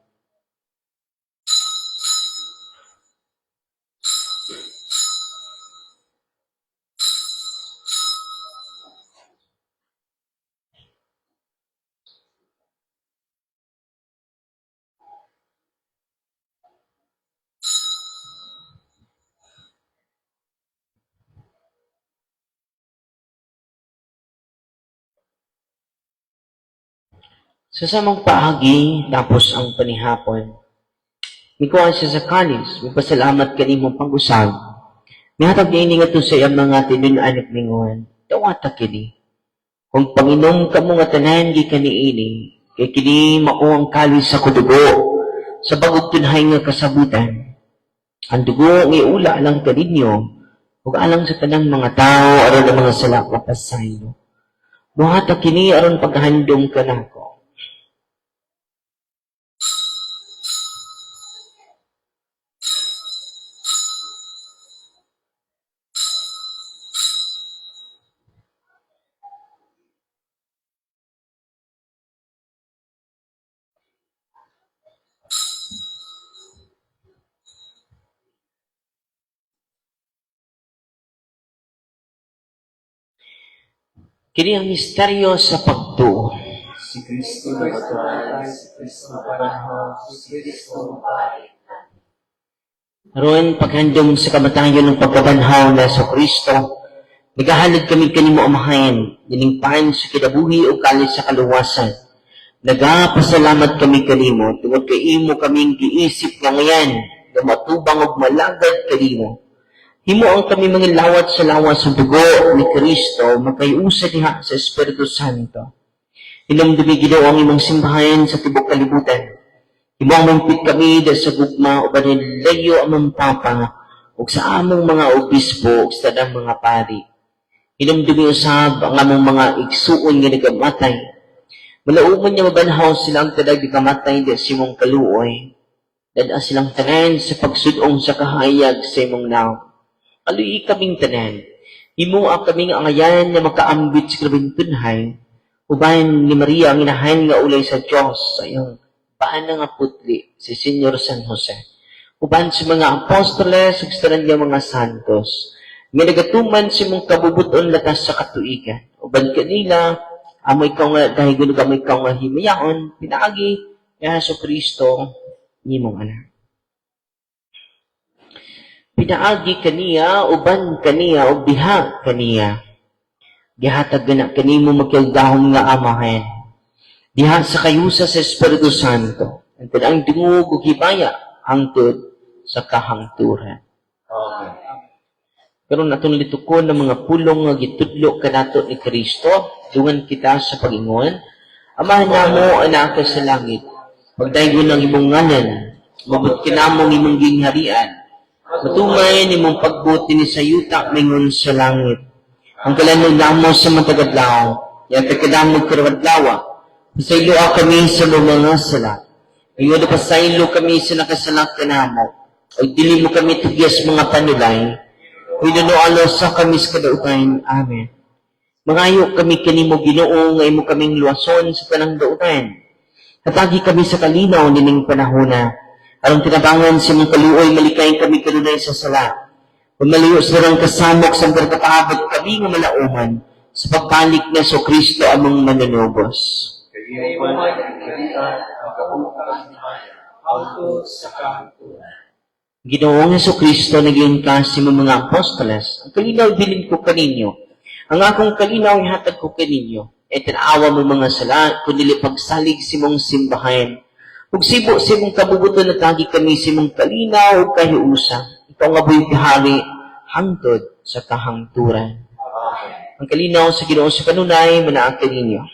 Speaker 2: Sa samang paagi, tapos ang panihapon, mikuha siya sa kalis, magpasalamat kanimo pag-usab. Mihatag niya ini nga to sa iyang mga tinunan at mingon, tawata kini. Kung panginom ka mo nga tanan, di ka niini, kay kini mao ang kalis sa kudugo, sa bagog tunhay nga kasabutan. Ang dugo ng iula alang kaninyo, ug alang sa tanang mga tao, aron ang mga sala kapasayo. Muhatag kini aron paghandom ka nako. Kini ang misteryo sa pagtuo.
Speaker 3: Si Kristo na patuloy, si Kristo na panahon, si Kristo ay.
Speaker 2: Aron paghandom sa kamatayon ng pagkabanhaw na sa Kristo, nagahalad kami kanimo amahan, diningpahan sa kinabuhi o kalis sa kaluwasan. Nagapasalamat kami kanimo, tungod kay imo kaming giisip nga ngayon, na matubang og malagad kanimo. Himo ang kami mga lawat sa lawas sa dugo ni Kristo, magkayusa diha sa Espiritu Santo. Hinumdumi Ginoo ang imong simbahan sa tibok kalibutan. Himo ang mampit kami dahil sa gugma o banilayo among papa o sa among mga obispo o sa tanang mga pari. Hinumdumi usab ang among mga igsuon nga nagamatay. Malauman niya mabanhaw silang tadag nagamatay dahil sa imong kaluoy. Dada silang tanan sa pagsudong sa kahayag sa imong naw. Aluy kaming tanan. Himo ang kaming angayan na makaambit sa grabing tunhay. Uban ni Maria ang inahan nga ulay sa Diyos sa iyong paan nga putli, si Senyor San Jose. Uban si mga apostoles, ug sa niya mga santos, nga nagatuman si mong kabubuton latas sa katuigan. Uban kanila, amo ikaw nga, dahil gunog amo ikaw nga himayaon, pinaagi, kaya sa Kristo, nimong anak. Pinaagi kaniya, uban kaniya, o biha kaniya. Gihatag na kanimo magkildahon nga amahan. Diha sa kayusa sa Espiritu Santo. Ang tanang dungog o hibaya, hangtod sa kahangturan.
Speaker 3: Amen.
Speaker 2: Pero natong litukon ng mga pulong nga gitudlo kanato ni Kristo, dungan kita sa pagingon, Amahan namo anak ka sa langit, pagdaygon ng imong ngalan, mabot kinamong imong gingharian, matungay nimong pagbuti ni sa yuta mingon sa langit. Ang kalanon namo sa matagadlaw, yata kadamog karawad-lawa, pasaylo kami sa mga sala. Ngayon pasaylo kami sa nakasalak kanamo, o dili mo kami tugyas mga panulay, Pinunualo sa kami sa kadautan. Amen. Mangayo kami kanimo Ginoo nga imo kaming luwason sa tanang dautan. Katagi kami sa kalinaw nining panahona. Aron tinabangan sa imong kaluoy malikay kami kanunay sa sala. Pumaliyo sa rang kasamok sa pagkakaabot kami nga malauman sa pagbalik na so Kristo among mananubos.
Speaker 3: Kayo man ang kalian, ang kabukas ni Maya, auto sa kahangturan.
Speaker 2: Ginoong Jesucristo naging kasi mga apostoles, ang kalinaw bilin ko kaninyo. Ang akong kalinaw ihatag ko kaninyo. Itinaawa mo mga sala, kundi pagsalig si mong simbahan. Ug sibo si mong kabubuton na tagi kami si mong kalinaw ug kahiusa. Ikaw nga buhay hari, hangtod sa kahangturan. Ang kalinaw sa Ginoo sa kanunay, manaag kaninyo.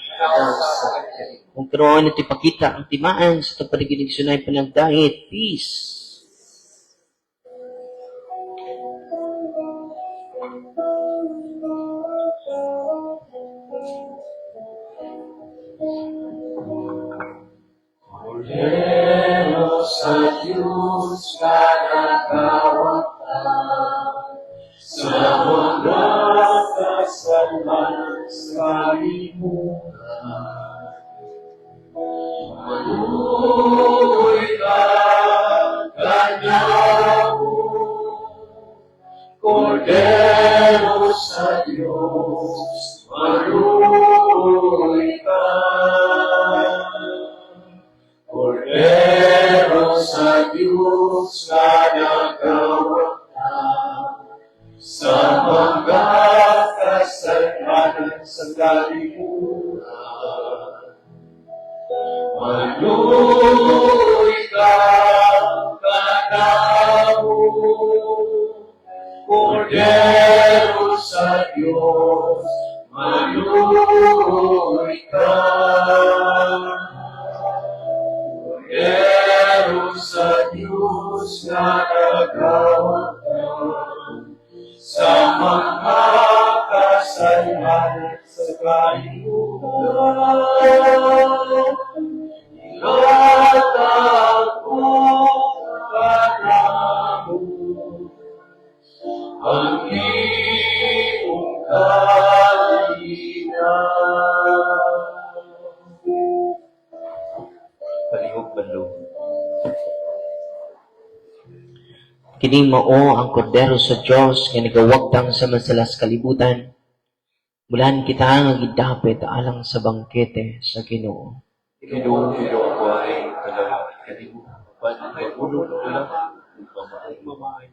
Speaker 2: Kung karoon at ipakita ang timaan sa tapaligid sunay panagdahit, peace.
Speaker 3: Cordero sa Diyos ka nagkawatan, sa mga kasalan sa kalimutan. Manunoy ka, kanyaw, Cordero sa Diyos, manunoy ka. Cordero sa Diyos na nagkawatan, sa mga kasalanan sa kalimutan. Manunoy ka, kanaw, Cordero sa Diyos, manunoy ka. Cordero sa Diyos na nagkawatan, sa mga kasalanan sa kalimutan. Ilatag mo kanamo ang iyong kalinaw. Palihog balong.
Speaker 2: Kini mao ang kordero sa Dios nga nagawagtang sa masalas kalibutan. Bulan kita nga gidapit alang sa bangkete sa Ginoo.
Speaker 3: Ginoo ko ay kalawa kalibutan. Pagpuno ko lang pamahay.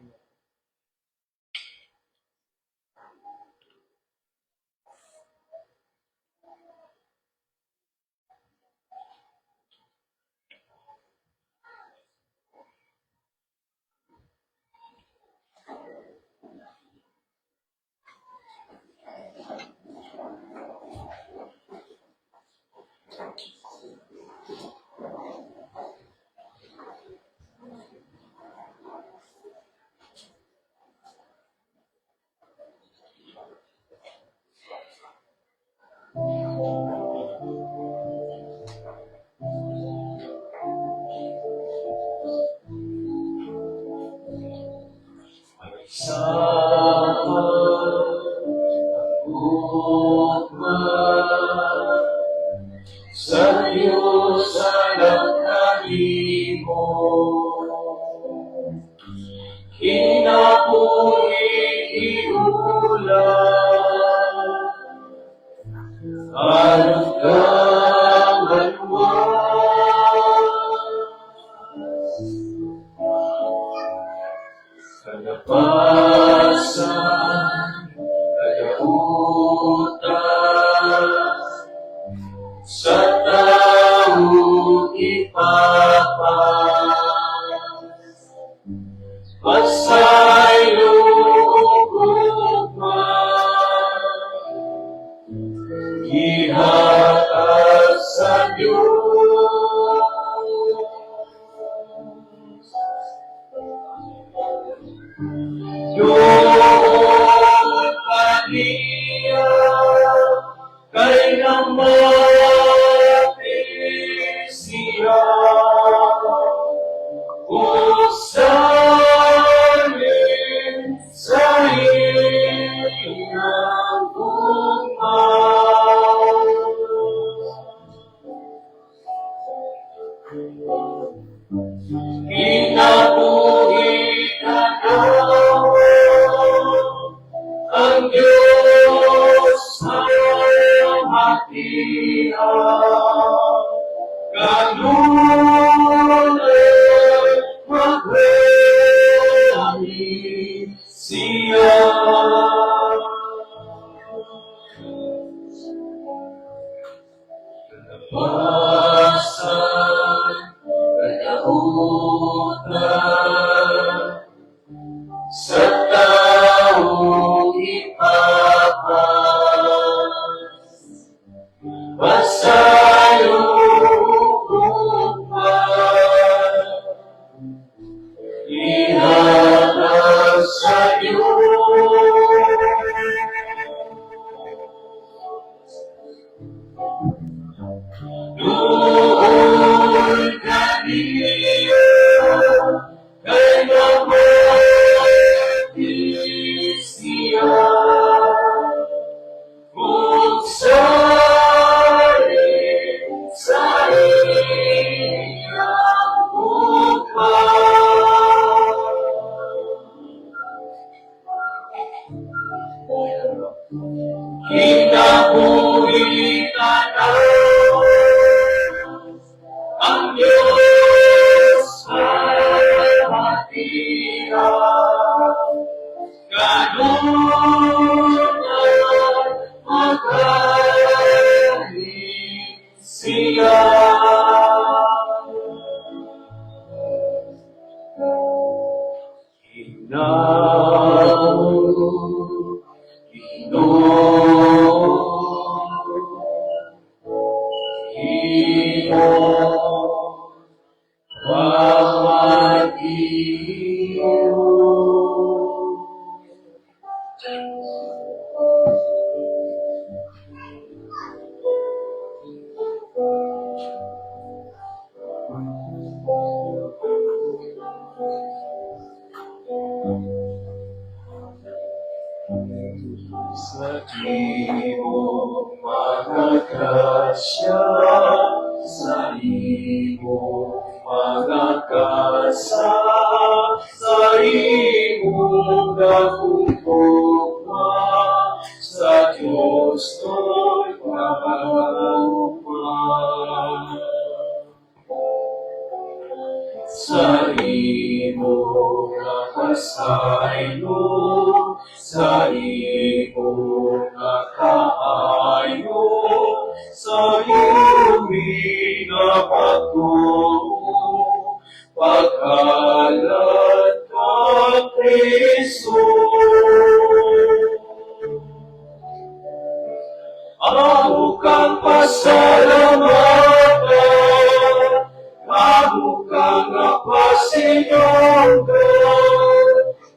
Speaker 3: Sa Diyos alam kalimo, kinabuhi iulan, anong kaman mo, kalapasan, kayautan, sa tao ipapas, pasay lugugman, ihatag sa Diyos. Yun kaniya, kay namatay siya, usanin sa iyang bukal. Kinabuhi ka na, ang Diyos ay matiyak, kanunay magrani siya. Doon kanina kay namatay siya. Kung sa'yo sa iyong kinabuhi ka na ang Diyos ay matira. Ganun ang magaling siya. Sa iyong mga grasya, sa iyong mga kasa, sa iyong nakutugma, sa Diyos ko'y pagmamahal. Sa iyong nakasaylo, sa iyong nakaayo, sa iyong minapatungo, pagkalat ka, Kristo. Ako kang pasalamatan, ako kang napasinonggan,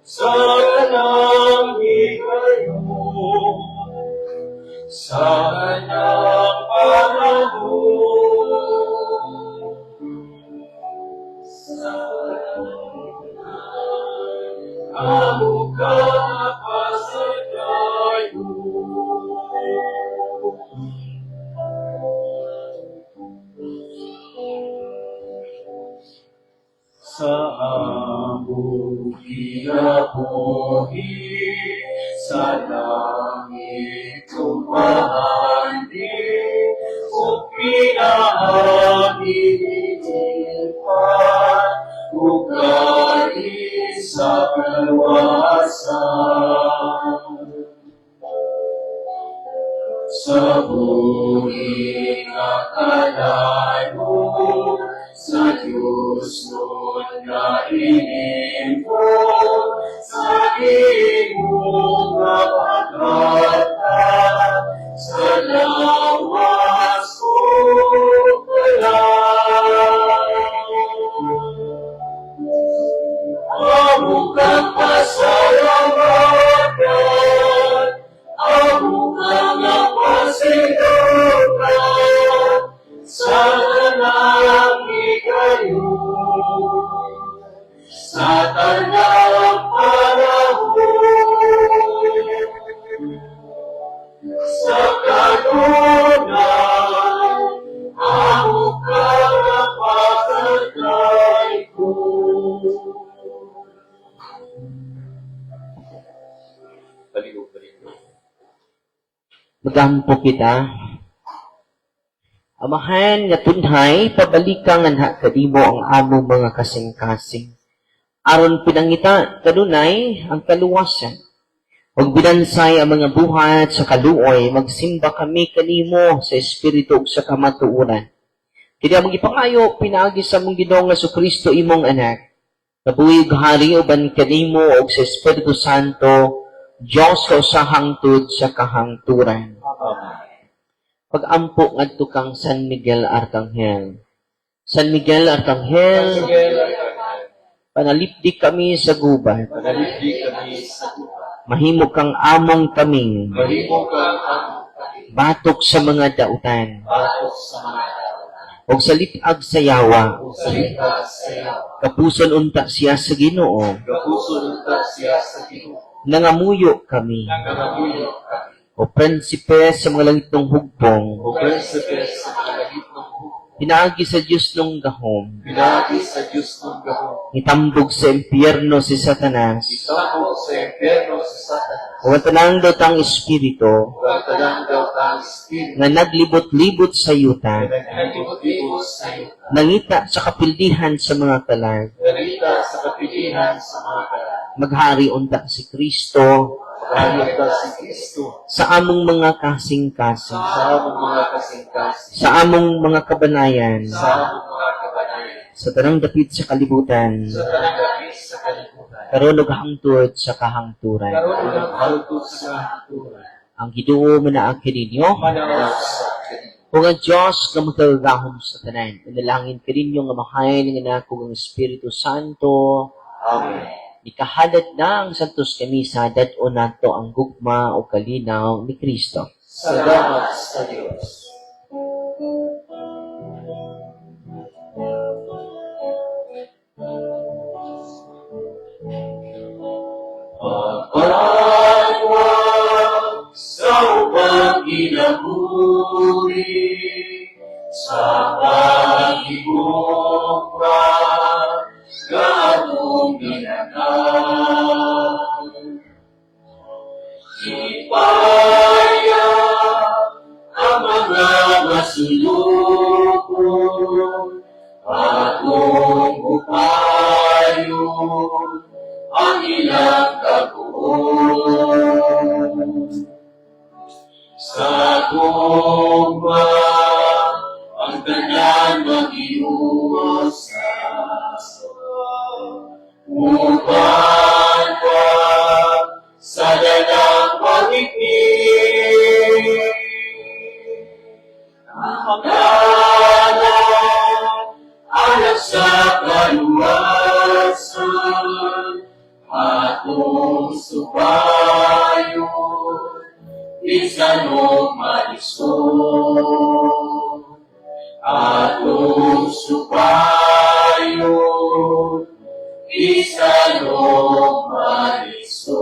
Speaker 3: sa langit kayo, sa kanyang panahon. Sa ako kang napasadayo. Sa among kinabuhi, sa langit tumahandi, o pinahaminipan, ugali sa kaluwasan. Sa buhay akalayo, sa Diyos nun na inimpon, sa iyong kapagatan, sa lawas ko ako kang pasalamatan, ako kang napasinonggan, sa langit kayo, sa kanyang panahon. Sa kanunay, ako kang napasagay ko.
Speaker 2: Magampo kita. Amahan nga tunhay, pabalikan nga na kadimo ang among mga kasing-kasing. Aron pinangita kanunay ang kaluwasan. Huwag binansay ang mga buhat sa kaluoy, magsimba kami kanimo sa Espiritu ug sa kamatuoran. Kini among ipangayo, pinaagi sa mong Ginoong Jesucristo imong anak. Kabuhig hari uban kanimo ug sa Espiritu Santo, Diyos kausahang tud sa kahangturan. Pag-ampo ngadto kang San Miguel Arcangel. San Miguel Arcangel, panalipdi kami sa gubat.
Speaker 3: Panalipdi kami sa gubat.
Speaker 2: Mahimo kang among kaming.
Speaker 3: Mahimo kang among kaming.
Speaker 2: batok sa mga dautan,
Speaker 3: batok sa mga tao,
Speaker 2: o sa litag sa yawa,
Speaker 3: o sa litag sa iyo,
Speaker 2: kapuson unta siya sa Ginoo,
Speaker 3: kapuso unta siya sa Ginoo,
Speaker 2: nangamuyo kami,
Speaker 3: nangamuyo kami,
Speaker 2: o prinsipe sa mga langit ng hugbong,
Speaker 3: o prinsipe sa mga langit ng buhay,
Speaker 2: pinaagi sa Diyos ng gahom,
Speaker 3: pinagi sa Diyos ng gahon,
Speaker 2: itambog sa impyerno si Satanas,
Speaker 3: itapos sa impyerno sa Satanas,
Speaker 2: o tanang datang espiritu,
Speaker 3: pagtadang daw ang Espiritu,
Speaker 2: nga naglibot-libot sa yuta,
Speaker 3: nagtibot-tibot sa iyo,
Speaker 2: nangita sa kapildihan sa mga kalag,
Speaker 3: narita sa kapilihan sa mga kalan,
Speaker 2: maghari unta si Kristo,
Speaker 3: kahit si Kristo,
Speaker 2: sa among mga kasing-kasing,
Speaker 3: sa among mga kasingkas,
Speaker 2: sa among mga kabanayan,
Speaker 3: sa among mga kabanayan,
Speaker 2: sa tanang dapit sa kalibutan,
Speaker 3: sa tanang sa kalibutan,
Speaker 2: karon ug hangtod sa kahangturan.
Speaker 3: karon ng halutod sa haturan,
Speaker 2: Ang Ginoo manaagi ninyo,
Speaker 3: manaw sa kanila.
Speaker 2: kung ang Diyos nga magkagahom sa tanan, inalangin ka ninyo nga mahayin ng anak kong Espiritu Santo,
Speaker 3: Amen.
Speaker 2: ikahalad na ang santos kami sa dad-o nato ang gugma o kalinaw ni Kristo.
Speaker 3: Salamat sa Diyos. Pagpalawag sa upang inabuli, sa pag-ibukra, gatong ginanang. Ipaya ang mga masulukon, atong upayon, ang ilang kaguon. Sa tugma, ang tanan mag-iusas, upang sa dalang pag-ibig. Ang kanan, anak sa kaluwasan, atong subayon, bisan o malisod. Atong subayon, bisan o malisod.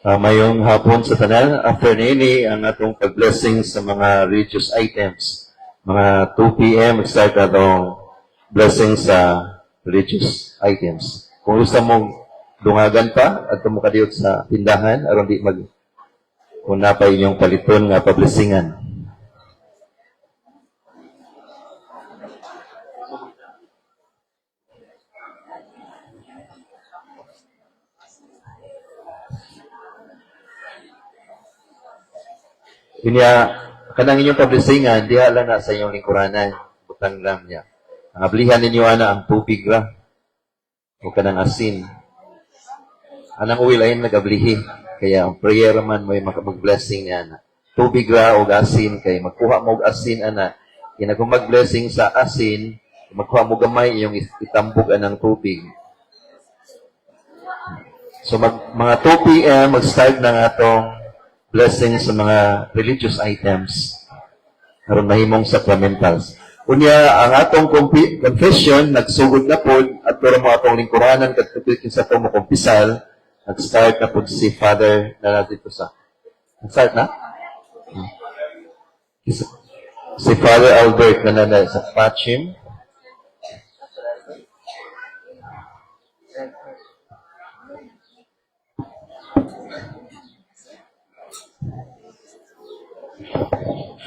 Speaker 5: Mayong hapon sa tanan, after nini ang atong pag-blessing sa mga religious items. Mga 2 p.m. start atong blessing sa religious items. Kung gusto mong dungagan pa at tumukadiyot sa tindahan, aron di mag kung napay inyong paliton nga pablessingan. Inya, kanang inyong pablisingan, diha lang na sa inyong lingkuranan. Butang lang niya. Ang ablihan ninyo, ana, ang tubig ra. O kanang asin. Anang uwi lain nagablihi. Kaya ang prayer man mo yung mag-blessing niya, ana. tubig ra o asin kay magkuha mo og asin ana. Kaya kung mag-blessing sa asin, magkuha mo gamay yung itambog anang tubig. So mga 2 p.m. mag-start na nga atong blessing sa mga religious items. Karon mahimong sacramentals. Unya ang atong confession nagsugod na pod at pero mo atong lingkuranan kat tupikin sa atong kumpisal, nag-start na pod si Father na dito sa. Nag-start na? Si Father Albert na sa Pachim.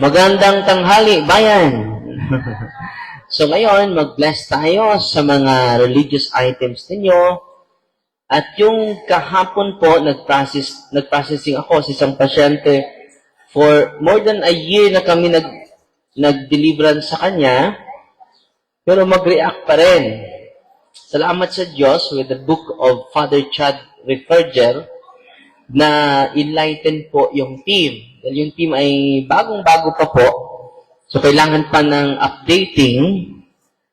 Speaker 2: Magandang tanghali, bayan! So ngayon, mag-bless tayo sa mga religious items ninyo. At yung kahapon po, nag-processing ako sa isang pasyente for more than a year na kami nag-deliverance sa kanya, pero mag-react pa rin. Salamat sa Diyos with the book of Father Chad Referger na enlighten po yung team. Dahil yung team ay bagong-bago pa po. So, kailangan pa ng updating.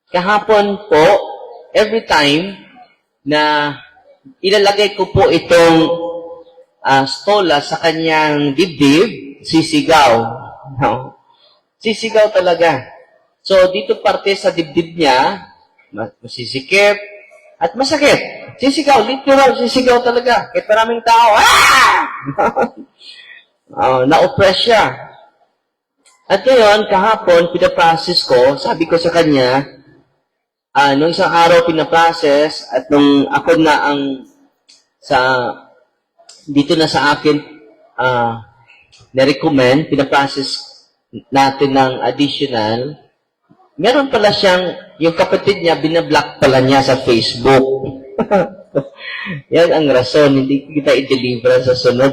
Speaker 2: Kahapon po, every time na ilalagay ko po itong stola sa kanyang dibdib, sisigaw. No? Sisigaw talaga. So, dito parte sa dibdib niya, masisikip, at masakit. Sisigaw, literal, sisigaw talaga. Kahit maraming tao, na-oppress siya. At ngayon, kahapon, pinaprocess ko, sabi ko sa kanya, nung isang araw pinaprocess, at nung ako na ang dito na sa akin, na-recommend, pinaprocess natin ng additional, meron pala siyang, yung kapatid niya, binablock pala niya sa Facebook. Yan ang rason, hindi kita i-deliver sa sunod,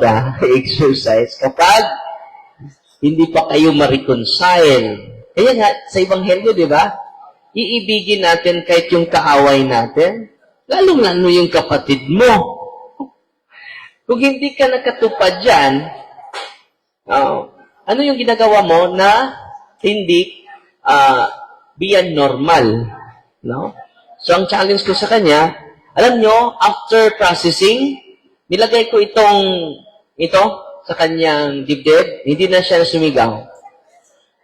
Speaker 2: exercise. Kapag hindi pa kayo ma-reconcile. Kaya nga, sa Ebanghelyo, di ba? Iibigin natin kahit yung kaaway natin, lalong-lalo yung kapatid mo. Kung hindi ka nakatupad dyan, ano yung ginagawa mo na hindi beyond normal? No? So, ang challenge ko sa kanya, alam nyo, after processing, nilagay ko ito sa kanyang dibdib, hindi na siya sumigaw.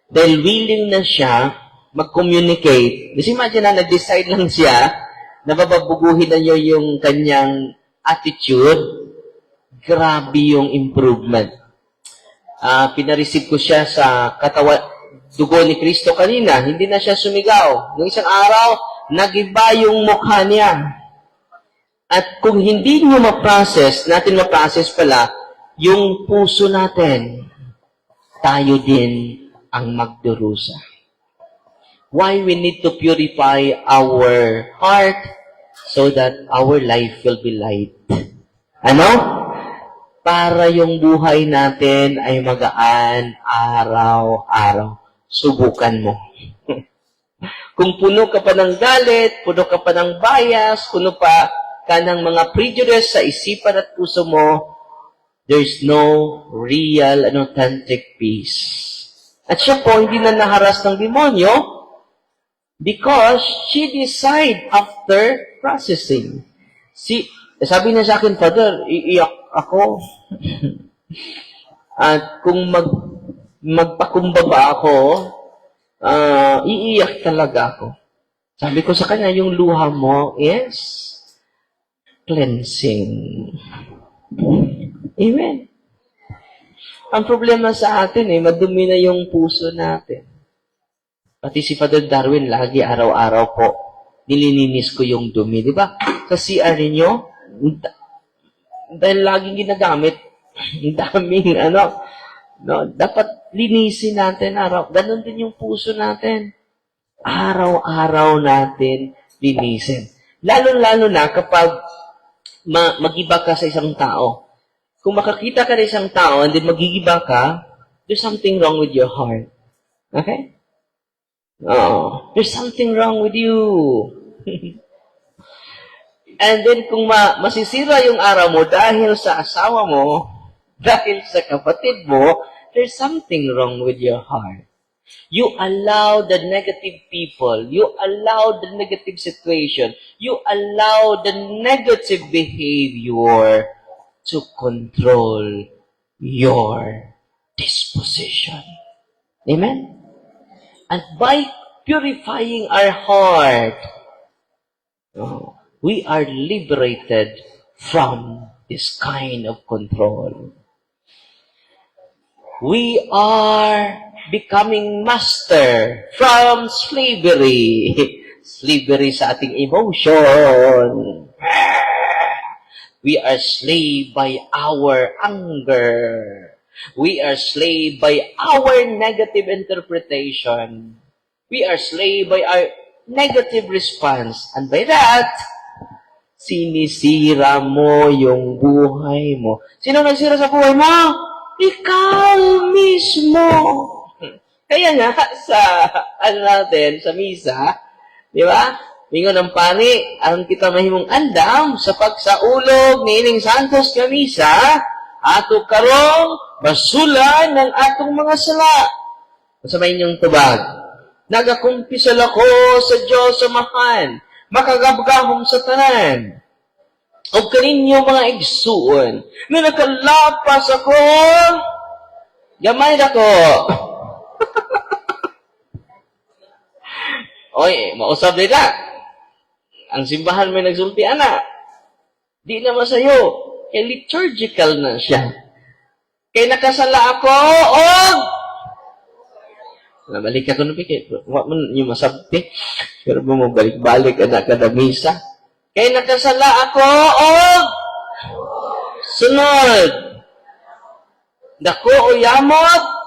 Speaker 2: Dahil willing na siya mag-communicate. Kasi imagine na, nag-decide lang siya na bababuguhin na yung kanyang attitude. Grabe yung improvement. Pinareceive ko siya sa dugo ni Kristo kanina. Hindi na siya sumigaw. Yung isang araw, nagiba yung mukha niya. At kung hindi nyo natin ma-process pala, yung puso natin, tayo din ang magdurusa. Why we need to purify our heart so that our life will be light. Ano? Para yung buhay natin ay magaan araw-araw. Subukan mo. Kung puno ka pa ng galit, puno ka pa ng bias, puno pa ka ng mga prejudice sa isipan at puso mo, there's no real and authentic peace. At siya po, hindi na naharas ng demonyo because she decide after processing. Sabi niya sa akin, Father, iiyak ako. At kung magpakumbaba ako, iiyak talaga ako. Sabi ko sa kanya, yung luha mo is cleansing. Amen. Ang problema sa atin, madumi na yung puso natin. Pati si Father Darwin, lagi araw-araw po, nililinis ko yung dumi. Di ba? Sa CR ninyo, dahil laging ginagamit, ang daming, dapat linisin natin araw. Ganon din yung puso natin. Araw-araw natin linisin. Lalo-lalo na kapag mag-iba ka sa isang tao. Kung makakita ka ng isang tao and then magigiba ka, there's something wrong with your heart. Okay? There's something wrong with you. And then kung masisira yung araw mo dahil sa asawa mo, dahil sa kapatid mo, there's something wrong with your heart. You allow the negative people, you allow the negative situation, you allow the negative behavior to control your disposition. Amen? And by purifying our heart, we are liberated from this kind of control. We are becoming master from slavery. Slavery sa ating emotion. We are slave by our anger. We are slave by our negative interpretation. We are slave by our negative response. And by that, sinisira mo yung buhay mo. Sino nagsira sa buhay mo? Ikaw mismo. Kaya nga, sa, sa misa, di ba? Mingon ng pani, ang kita mahimong andam sa pagsaulog ni Ining Santos nga misa, ato karong basulan ng atong mga sala. Sa may inyong tubag, nagakumpisal ako sa Diyos Amahan, makagabgahom sa tanan. O kaninyo mga igsuon, na nakalapas ako, gamay na ko. Oy, mausap nila. Ang simbahan may nagsulti, anak. Di na masayo. Kaya liturgical na siya. Kaya nakasala ako, nabalik ako na pikit. Wala mo yung masabti. Pero mo balik-balik anak ka na misa. Kaya nakasala ako, sunod. Dako o yamot.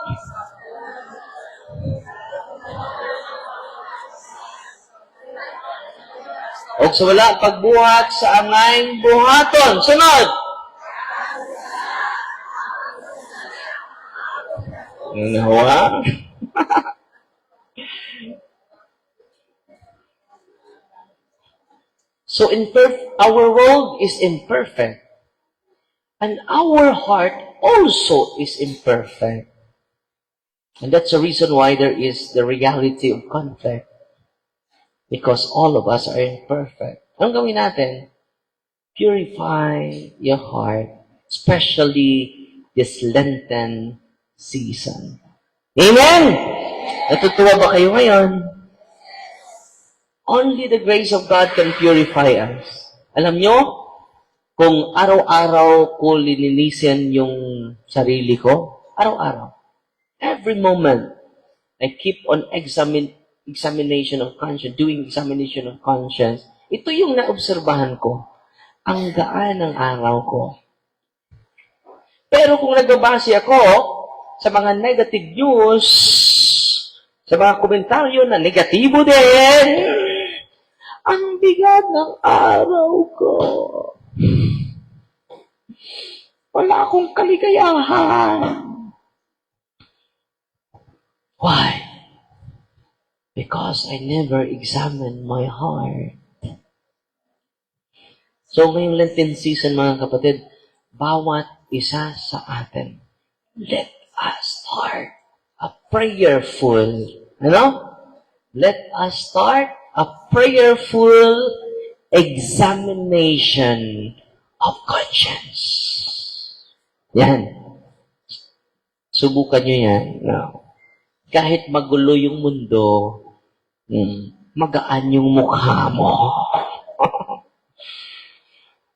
Speaker 2: O sa wala pagbuhat sa angay buhaton. Sunod. Nawa. So our world is imperfect. And our heart also is imperfect. And that's the reason why there is the reality of conflict. Because all of us are imperfect. Ang gawin natin? Purify your heart, especially this Lenten season. Amen! Natutuwa ba kayo ngayon? Only the grace of God can purify us. Alam nyo, kung araw-araw ko lininisin yung sarili ko, araw-araw, every moment, I keep on examination of conscience, doing examination of conscience. Ito yung naobserbahan ko. Ang gaan ng araw ko. Pero kung nagbabase ako sa mga negative news, sa mga komentaryo na negatibo din, ang bigat ng araw ko. Wala akong kaligayahan. Why? Because I never examined my heart. So ngayong Lenten season, mga kapatid, bawat isa sa atin, let us start a prayerful, Let us start a prayerful examination of conscience. Yan. Subukan nyo yan. Kahit magulo yung mundo, magaan yung mukha mo.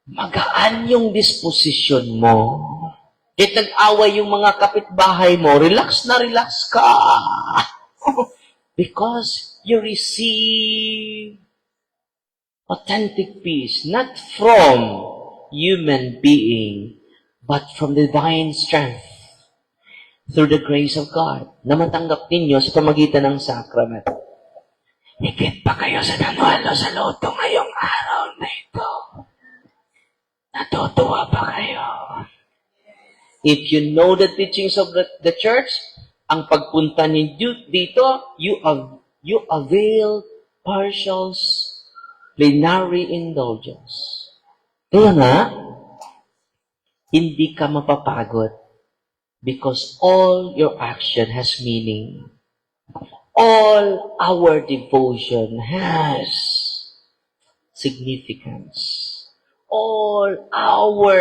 Speaker 2: Magaan yung disposition mo. Kahit nag-away yung mga kapitbahay mo, relax na relax ka. Because you receive authentic peace, not from human being, but from divine strength through the grace of God na matanggap ninyo sa pamagitan ng sacrament. Higit pa kayo sa nanalo sa loto ngayong araw na ito. Natutuwa pa kayo. If you know the teachings of the church, ang pagpunta ninyo dito, you avail partial plenary indulgence. Kaya nga, hindi ka mapapagod. Because all your action has meaning. All our devotion has significance. All our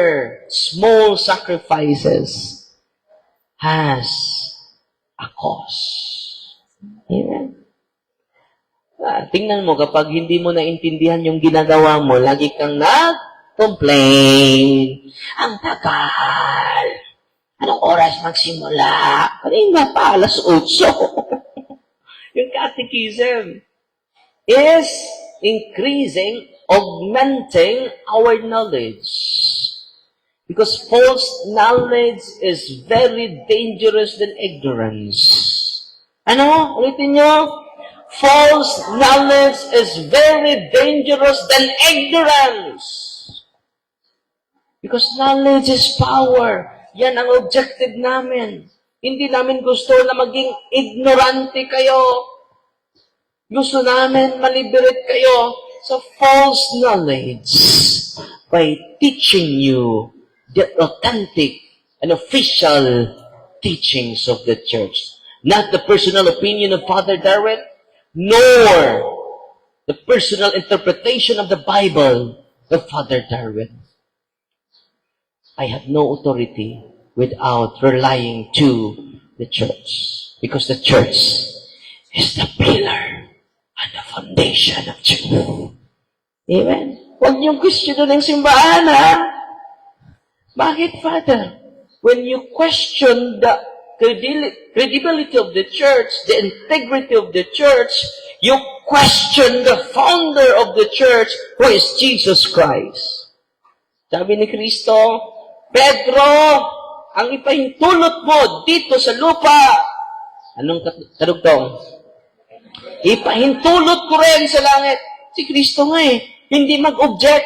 Speaker 2: small sacrifices has a cause. Amen. Tingnan mo, kapag hindi mo naintindihan yung ginagawa mo, lagi kang nag-complain. Ang tagal. Anong oras magsimula? Kanina pa, 8:00. Yung catechism is increasing, augmenting our knowledge. Because false knowledge is very dangerous than ignorance. Ano? Ulitin nyo? False knowledge is very dangerous than ignorance. Because knowledge is power. Yan ang objective namin. Hindi namin gusto na maging ignorante kayo. Gusto namin maliberate kayo sa false knowledge by teaching you the authentic and official teachings of the church. Not the personal opinion of Father Darwin, nor the personal interpretation of the Bible of Father Darwin. I have no authority without relying to the church. Because the church is the pillar and the foundation of truth. Amen? Huwag niyong question ng simbahan, ha? Bakit, Father? When you question the credibility of the church, the integrity of the church, you question the founder of the church, who is Jesus Christ. Sabi ni Kristo, Pedro, ang ipahintulot mo dito sa lupa. Anong kadugtong? Ipahintulot ko rin sa langit. Si Kristo nga hindi mag-object.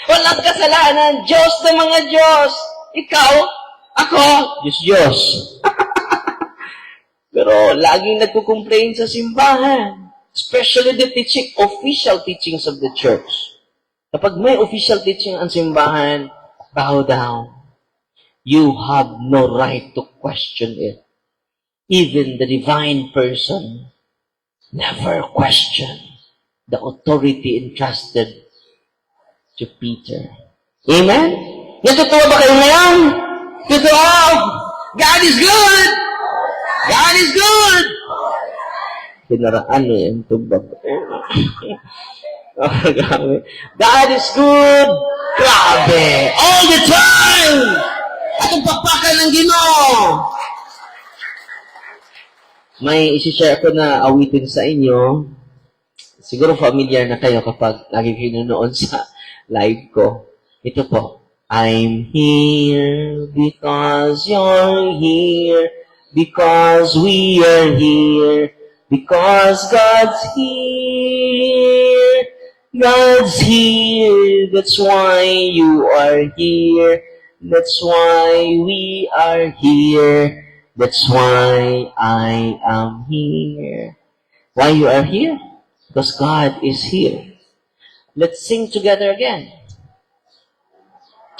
Speaker 2: Walang kasalanan. Diyos ng mga Diyos. Ikaw, ako, Diyos. Pero laging nagko-complain sa simbahan. Especially the official teachings of the church. Kapag may official teaching ang simbahan, bow down. You have no right to question it. Even the divine person never questioned the authority entrusted to Peter. Amen? Natutuwa ba kayo ngayon? Totoo! God is good! God is good! Pinaraan mo yan, tubag. God is good! Grabe! All the time! Atong papakan ng Ginoo! May isi-share ko na awitin sa inyo. Siguro familiar na kayo kapag lagi kayo nanonood sa live ko. Ito po. I'm here because you're here, because we are here, because God's here. God's here, that's why you are here, that's why we are here, that's why I am here. Why you are here? Because God is here. Let's sing together again.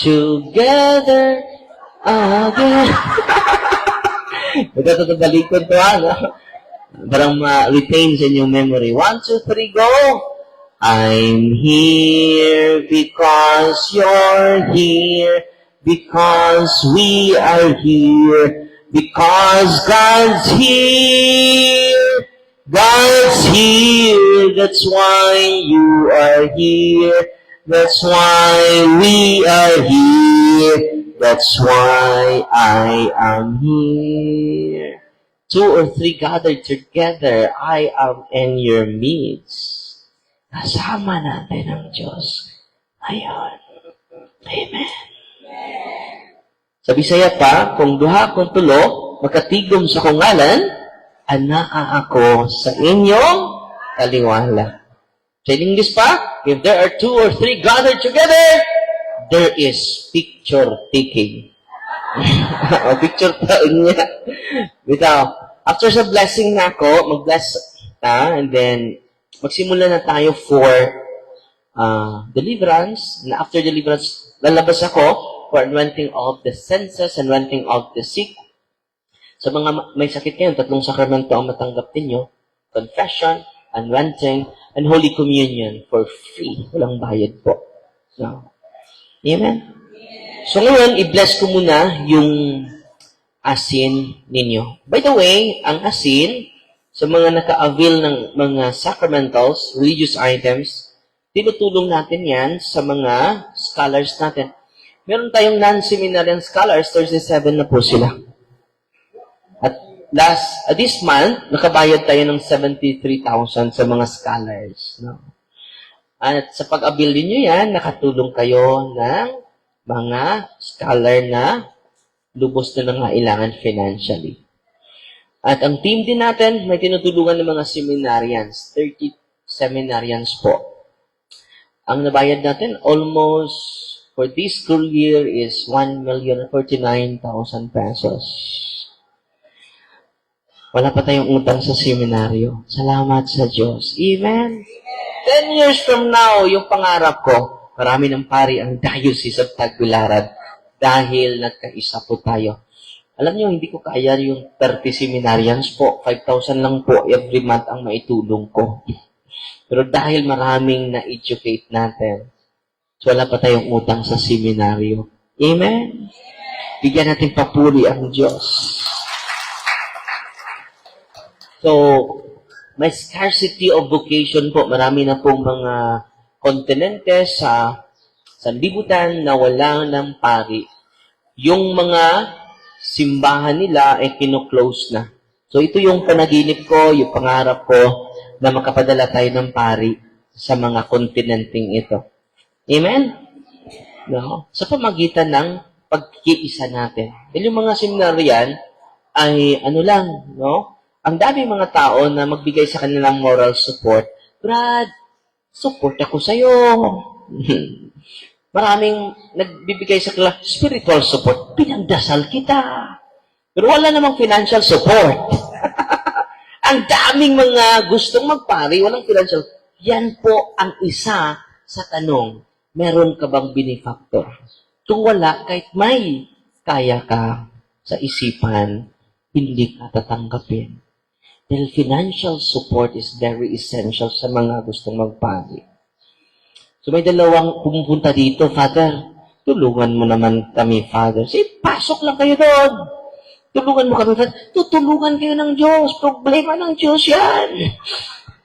Speaker 2: Together again. Ito balikod to, no? Parang ma-retain sa inyong memory. 1, 2, 3, go! I'm here because you're here, because we are here, because God's here. God's here, that's why you are here, that's why we are here, that's why I am here. 2 or 3 gathered together, I am in your midst. Kasama natin ang Diyos. Ayon. Amen. Sa Bisaya pa, kung duha kung tulo, makatigom sa kungalan, anaa ako sa inyong kaliwala. Sa English pa, if there are 2 or 3 gathered together, there is picture taking. O picture taking niya. Bitaw, after sa blessing na ako, mag-bless ta, and then magsimula na tayo for deliverance. Na after deliverance, lalabas ako. for anointing of the senses, anointing of the sick. Sa mga may sakit ngayon, 3 sakramento ang matanggap ninyo. Confession, anointing, and Holy Communion for free. Walang bayad po. So, amen? So ngayon, i-bless ko muna yung asin ninyo. By the way, ang asin, sa mga naka-avail ng mga sacramentals, religious items, tinutulong natin yan sa mga scholars natin. Meron tayong non-seminarian scholars, 37 na po sila. At this month, nakabayad tayo ng 73,000 sa mga scholars. No? At sa pag-avail niyo yan, nakatulong kayo ng mga scholar na lubos na nangailangan financially. At ang team din natin, may tinutulungan ng mga seminarians. 30 seminarians po. Ang nabayad natin, almost for this school year is 1,049,000 pesos. Wala pa tayong utang sa seminaryo. Salamat sa Diyos. Amen? 10 years from now, yung pangarap ko, marami ng pari ang Diocese of Tagbilaran dahil nagkaisa po tayo. Alam niyo, hindi ko kaya yung 30 seminarians po. 5,000 lang po every month ang maitulong ko. Pero dahil maraming na-educate natin, so wala pa tayong utang sa seminaryo. Amen? Bigyan natin papuri ang Diyos. So, may scarcity of vocation po. Marami na pong mga kontinente sa sanlibutan na wala ng pari. Yung mga simbahan nila ay kino-close na. So, ito yung panaginip ko, yung pangarap ko na makapadala tayo ng pari sa mga kontinenteng ito. Amen? No? Sa pamagitan ng pagkiisa natin. Dahil yung mga seminaryan ay ano lang, no? Ang daming mga tao na magbigay sa kanilang moral support. Brad, support ako sa'yo. Maraming nagbibigay sa kanila spiritual support. Pinagdasal kita. Pero wala namang financial support. Ang daming mga gustong magpari, walang financial. Yan po ang isa sa tanong, meron ka bang benefactor? Kung wala, kahit may kaya ka sa isipan, hindi ka tatanggapin. Dahil financial support is very essential sa mga gustong magpari. So may dalawang pumupunta dito, Father, tulungan mo naman kami, Father. Say, pasok lang kayo doon. Tulungan mo kami, Father. Tutulungan kayo ng Diyos. Problema ng Diyos yan.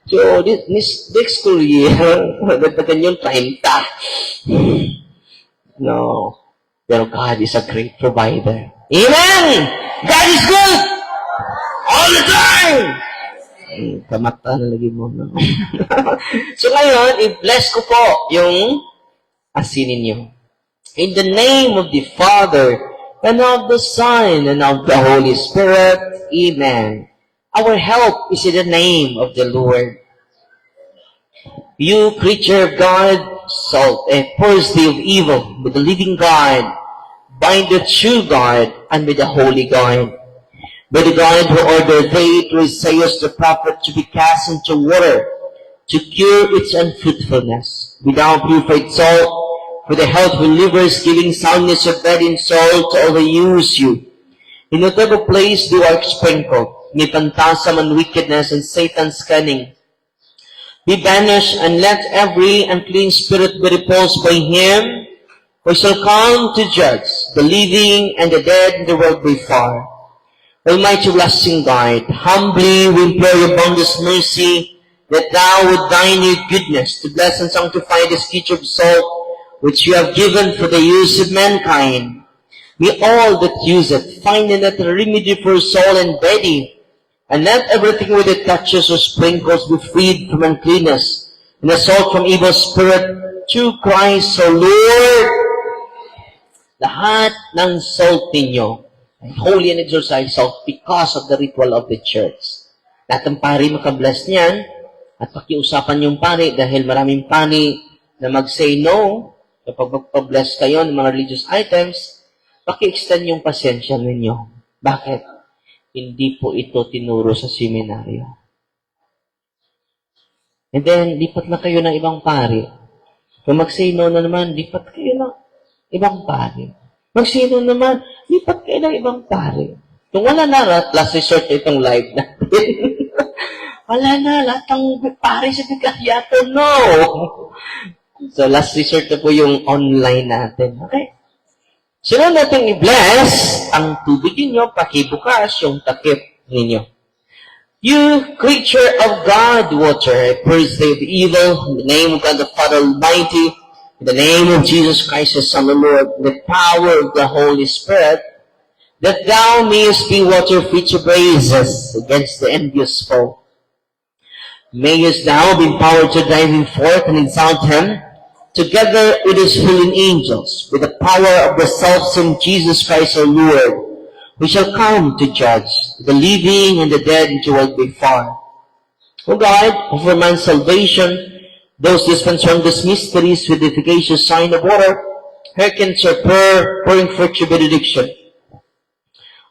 Speaker 2: So, this next school year, nagtagan yung 30. No. Pero God is a great provider. Amen! God is good! All the time! Kamata na lagi mo. No? So ngayon, i-bless ko po yung asin ninyo. In the name of the Father, and of the Son, and of the Holy Spirit. Amen. Our help is in the name of the Lord. You, creature of God, salt and purity of evil, with the living God, bind the true God, and with the holy God. By the God who ordered thee to Isaiah the prophet to be cast into water, to cure its unfruitfulness, without purified salt, for the health of livers, giving soundness of body and soul to all who use you. In whatever place thou art sprinkled, may phantasm and wickedness and Satan's cunning be banished, and let every unclean spirit be repulsed by him, who shall come to judge the living and the dead in the world by far. Almighty blessing God, humbly we implore your boundless mercy, that thou would thine your goodness to bless and sanctify this creature of salt, which you have given for the use of mankind. May all that use it find in it a remedy for soul and body, and let everything with it touches or sprinkles be freed from uncleanness, and the salt from evil spirit, through Christ our Lord. Lahat ng salt ninyo ay holy and exorcised salt because of the ritual of the church. Lahat ng pari makabless niyan, at pakiusapan yung pari dahil maraming pari na mag-say no kapag magpa-bless kayo ng mga religious items, paki-extend yung pasensya ninyo. Bakit? Hindi po ito tinuro sa seminaryo. And then, lipat na kayo ng ibang pari. Kung mag-say no na naman, lipat kayo ng ibang pari. Magsino naman, lipat kayo ng ibang pare. Kung wala na, last resort na itong live natin. Wala na, lahat ng pare sa Bigayato, no! So, last resort na po yung online natin. Okay? Sino natin i-bless ang tubig ninyo, pakibukas yung takip ninyo. You creature of God, water, I purge thee of evil, in the name of God the Father Almighty, in the name of Jesus Christ, the Son of the Lord, in the power of the Holy Spirit, that thou mayest be water free to praises against the envious foe. Mayest thou be empowered to drive him forth and exalt him, together with his fallen angels, with the power of the selfsame Jesus Christ our Lord, who shall come to judge the living and the dead in the world before. O God, of man's salvation, those dispense from these mysteries with the efficacious sign of water, hearken to our prayer, pouring forth your benediction.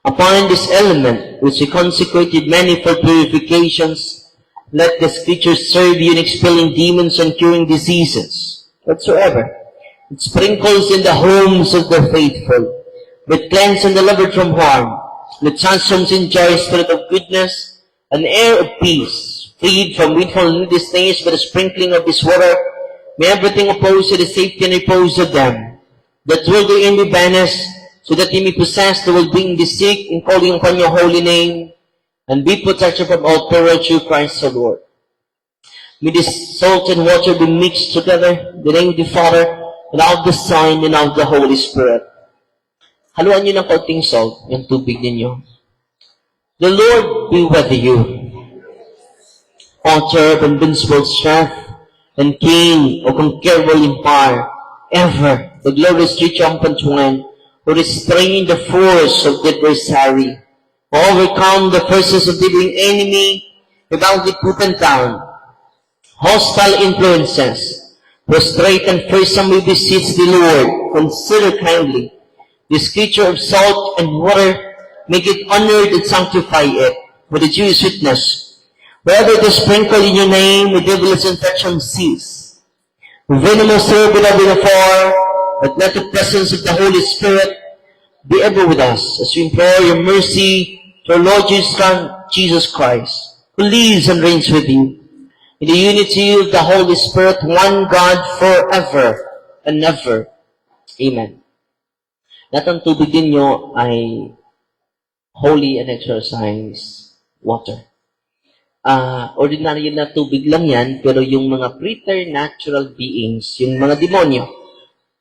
Speaker 2: Upon this element, which we consecrated manifold purifications, let the scriptures serve you in expelling demons and curing diseases, whatsoever. It sprinkles in the homes of the faithful, but cleanse and delivered from harm. It transforms in joy, spirit of goodness, an air of peace, freed from windfall and disdays by the sprinkling of this water. May everything opposed to the safety and repose of them, that will therein be banished, so that ye may possess the well-being of the sick, in calling upon your holy name, and be protected from all peril through Christ the Lord. May this salt and water be mixed together, in the name of the Father, and of the Son, and of the Holy Spirit. Haluan nyo ng kaunting salt, yung tubig ninyo. The Lord be with you. Author of invincible strength, and King of unconquerable empire, ever the glorious triumphant one, who restrained the force of the adversary, who overcome the forces of the living enemy, without the put them down. Hostile influences, prostrate and fearsome we beseech the Lord, consider kindly this creature of salt and water, make it honored and sanctify it with the Jewish witness. Wherever they sprinkle in your name, the devil's infection cease. Venomous serve without before, but let the presence of the Holy Spirit be ever with us as we implore your mercy to our Lord Jesus Christ, who lives and reigns with you in the unity of the Holy Spirit, one God forever and ever. Amen. Lahat ng tubig ninyo ay holy and exercise water. Ordinary na tubig lang yan, pero yung mga preternatural beings, yung mga demonyo,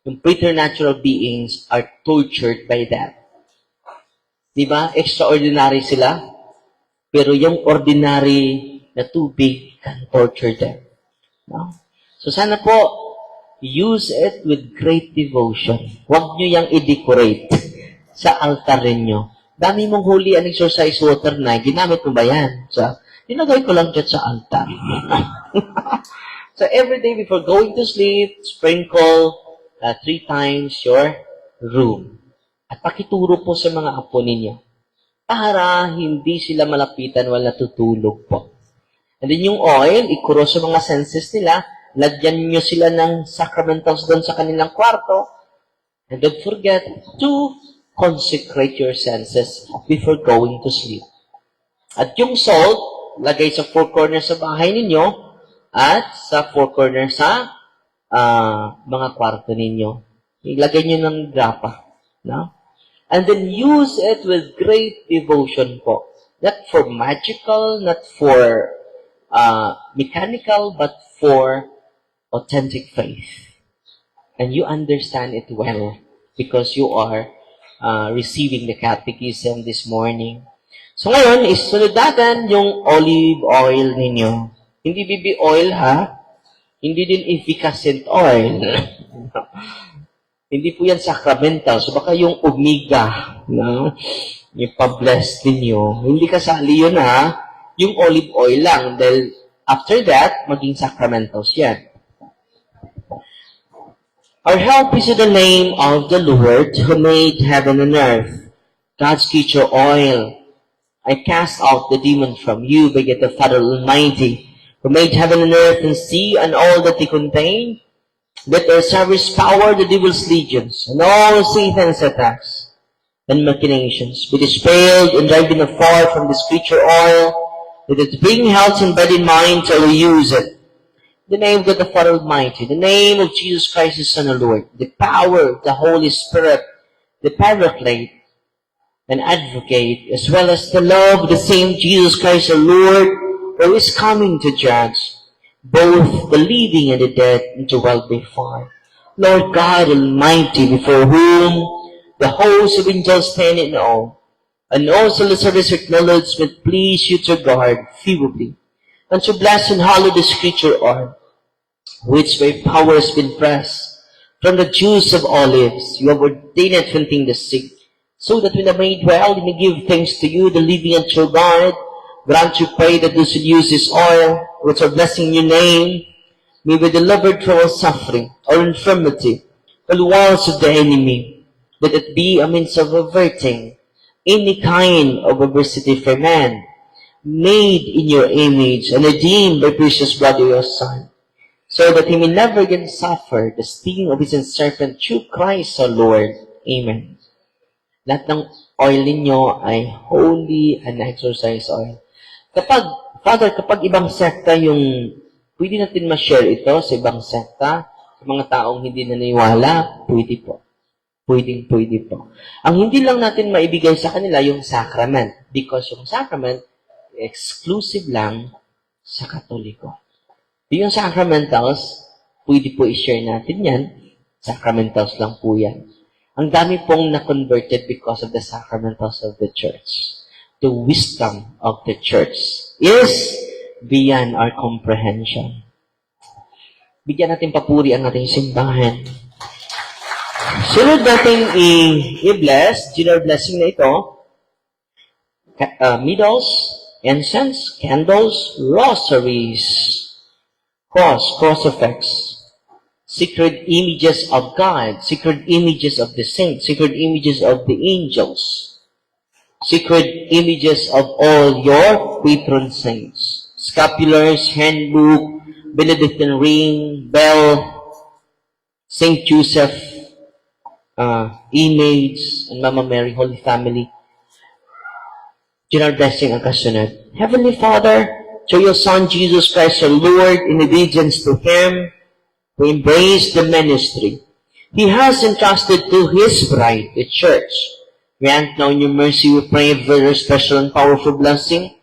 Speaker 2: yung preternatural beings are tortured by that. Diba? Extraordinary sila, pero yung ordinary na tubig can torture them. No? So sana po, use it with great devotion. Huwag nyo yung i-decorate sa altar ninyo. Dami mong holy and exercise water na, ginamit mo ba yan? Nilagay ko lang dyan sa altar. So every day before going to sleep, sprinkle 3 times your room. At pakituro po sa mga apo ninyo para hindi sila malapitan while natutulog po. And then yung oil, ikuro sa mga senses nila, lagyan nyo sila ng sacramentals doon sa kanilang kwarto. And don't forget to consecrate your senses before going to sleep. At yung salt, lagay sa 4 corners sa bahay ninyo at sa 4 corners sa mga kwarto ninyo. Ilagay nyo ng grapa. No? And then use it with great devotion po. Not for magical, not for mechanical, but for authentic faith. And you understand it well because you are receiving the catechism this morning. So ngayon, isunodatan yung olive oil ninyo. Hindi baby oil, ha? Hindi din efficacent oil. Hindi po yan sacramental. So baka yung omega, no? Yung pa-bless ninyo. Hindi kasali yun, ha? Yung olive oil lang. Dahil after that, maging sacramentals yan. Our help is in the name of the Lord who made heaven and earth. God's creature oil. I cast out the demon from you by the Father Almighty, who made heaven and earth and sea and all that they contain. Let our service power the devil's legions and all Satan's attacks and machinations be dispelled and driven afar from this creature oil, that it bring health in body and mind till we use it. The name of God the Father Almighty, the name of Jesus Christ, His Son, our Lord, the power of the Holy Spirit, the Paraclete and Advocate, as well as the love of the same Jesus Christ, our Lord, who is coming to judge both the living and the dead, and to well before. Lord God Almighty, before whom the hosts of angels stand in awe, and also the service acknowledgement please you to guard favorably, and to bless and hallow this creature oil, which by power has been pressed from the juice of olives. You have ordained it to contain the sick, so that when the may dwell, they may give thanks to you, the living and true God. Grant you pray that those who use this oil, which are blessing your name, may be delivered from all suffering or infirmity, or the wiles of the enemy, that it be a means of averting any kind of adversity for man, made in your image and redeemed by precious blood of your Son, so that he may never again suffer the sting of his serpent through Christ our Lord. Amen. Lahat ng oil ninyo ay holy and exorcise oil. Kapag ibang sekta yung pwede natin ma-share ito sa ibang sekta, sa mga taong hindi naniniwala, pwede po. Pwede po. Ang hindi lang natin maibigay sa kanila yung sacrament, because yung sacrament, exclusive lang sa Katoliko. Yung sacramentals, pwede po i-share natin yan. Sacramentals lang po yan. Ang dami pong na-converted because of the sacramentals of the church. The wisdom of the church is beyond our comprehension. Bigyan natin papuri ang ating simbahan. Sunod natin i-bless, general blessing na ito, middles, incense, candles, rosaries, cross effects, sacred images of God, sacred images of the saints, sacred images of the angels, sacred images of all your patron saints, scapulars, handbook, Benedictine ring, bell, Saint Joseph, image, and Mama Mary, Holy Family. General blessing ang kasunod. Heavenly Father, through your Son, Jesus Christ, our Lord, in obedience to Him, we embrace the ministry He has entrusted to His bride, the Church. Grant now in your mercy, we pray, a very special and powerful blessing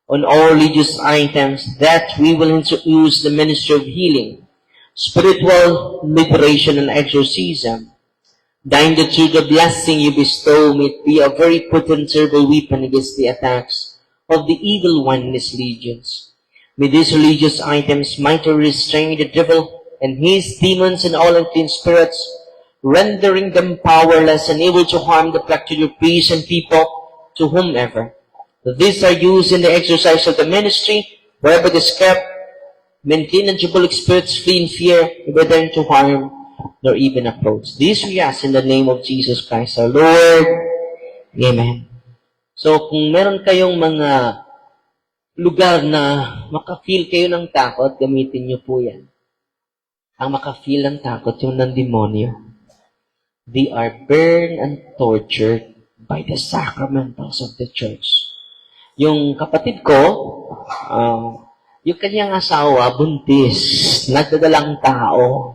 Speaker 2: on all religious items, that we will use the ministry of healing, spiritual liberation, and exorcism. Dying that through the blessing you bestow, may it be a very potent terrible weapon against the attacks of the evil one and his legions. May these religious items mightily restrain the devil and his demons and all unclean spirits, rendering them powerless and able to harm the peculiar priests and people to whomever. These are used in the exercise of the ministry, wherever it is kept. Maintain and diabolic spirits flee in fear, never daring to harm, nor even approach. This we ask in the name of Jesus Christ our Lord. Amen. So, kung meron kayong mga lugar na maka-feel kayo ng takot, gamitin nyo po yan. Ang maka-feel ng takot, yung ng demonyo. They are burned and tortured by the sacramentals of the church. Yung kapatid ko, yung kanyang asawa, buntis, nagdadalang tao.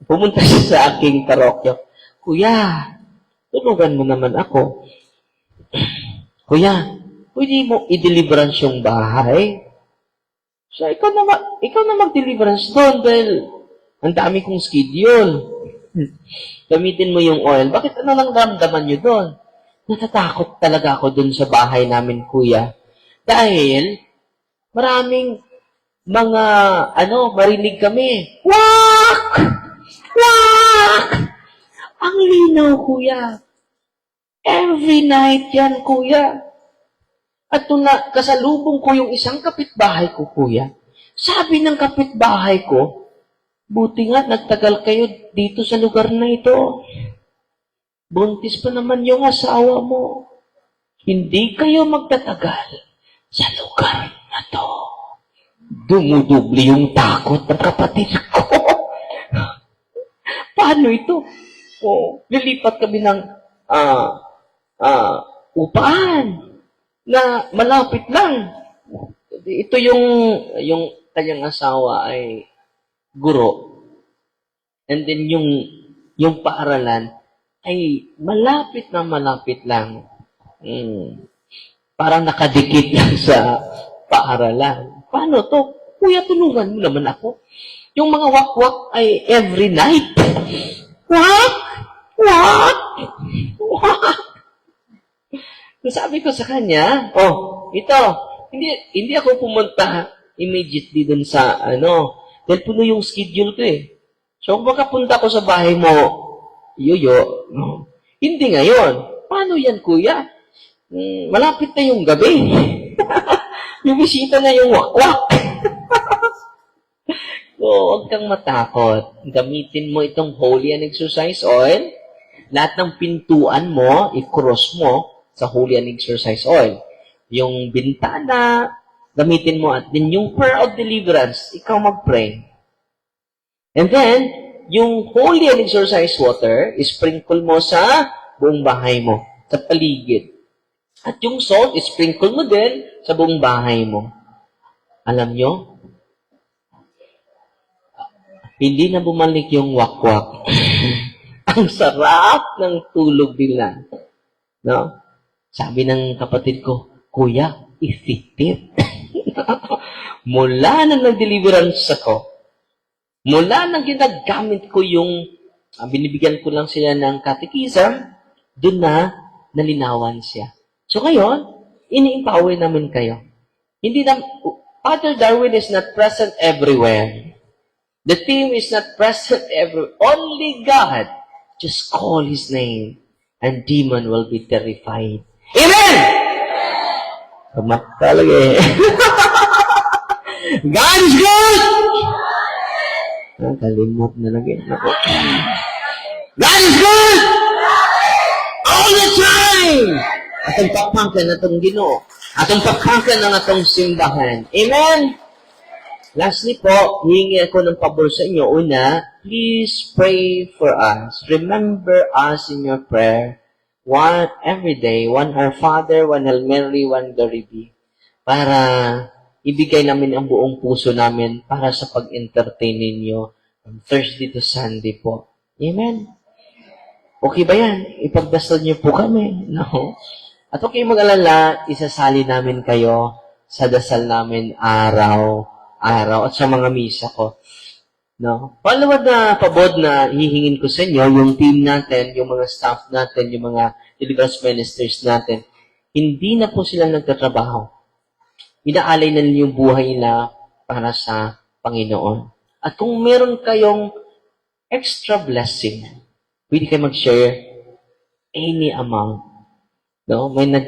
Speaker 2: Pumunta siya sa aking parokyo. Kuya, tulungan mo naman ako. Kuya, pwede mo i-deliverance yung bahay? So, ikaw na mag-deliverance doon dahil ang dami kong schedule. Gamitin mo yung oil. Bakit ano lang damdaman nyo doon? Natatakot talaga ako doon sa bahay namin, kuya. Dahil maraming mga, marinig kami. Wak! Wak! Ang linaw, kuya. Every night yan, kuya. At nung kasalubong ko yung isang kapitbahay ko, kuya, sabi ng kapitbahay ko, buti nga nagtagal kayo dito sa lugar na ito. Buntis pa naman yung asawa mo. Hindi kayo magtatagal sa lugar na to. Dumudubli yung takot ng kapatid ko. paano ito? O, lilipat kami ng upahan na malapit lang. Ito yung kanyang asawa ay guro. And then yung paaralan ay malapit lang. Parang nakadikit lang sa paaralan. Paano to? Kuya, tulungan mo naman ako. Yung mga wakwak ay every night. Wak! Wak! Wak! So sabi ko sa kanya, ito, hindi ako pumunta immediately dun sa, dahil puno yung schedule ko eh. So kung makapunta ko sa bahay mo, yoyo, hindi ngayon. Paano yan, kuya? Malapit na yung gabi. Yung bisita na yung wakwak. So, huwag kang matakot. Gamitin mo itong Holy and Exercise Oil. Lahat ng pintuan mo, i-cross mo sa Holy and Exercise Oil. Yung bintana, gamitin mo. At din yung prayer of deliverance, ikaw mag-pray. And then, yung Holy and Exercise Water, sprinkle mo sa buong bahay mo, sa paligid. At yung salt, sprinkle mo din sa buong bahay mo. Alam nyo, hindi na bumalik yung wakwak. Ang sarap ng tulog nila. No? Sabi ng kapatid ko, Kuya, effective. Mula na nag-deliverance ako, mula na ginagamit ko yung, binibigyan ko lang sila ng catechism, dun na nalinawan siya. So ngayon, ini-empower namin kayo. Hindi na, Father Darwin is not present everywhere. The team is not present everywhere. Only God. Just call His name and demon will be terrified. Amen! Kamat talaga eh. God is good! Kalimot na lagi. God is good! All the time! Atong pakpangkan na itong Ginoo. Atong pakpangkan ng atong simbahan. Amen? Lastly po, hihingi ako ng pabor sa inyo. Una, please pray for us. Remember us in your prayer. One every day, one Our Father, one Hail Mary, one Glory Be. Para ibigay namin ang buong puso namin para sa pag-entertain ninyo from Thursday to Sunday po. Amen? Okay ba yan? Ipagdasal niyo po kami. No? At huwag kayong mag-alala, isasali namin kayo sa dasal namin araw at sa mga misa ko. No? Pangalawa na pabod na hihingin ko sa inyo, yung team natin, yung mga staff natin, yung mga deliverance ministers natin, hindi na po sila nagtatrabaho. Inaalay na nila yung buhay nila para sa Panginoon. At kung meron kayong extra blessing, pwede kayo mag-share any amount. No? May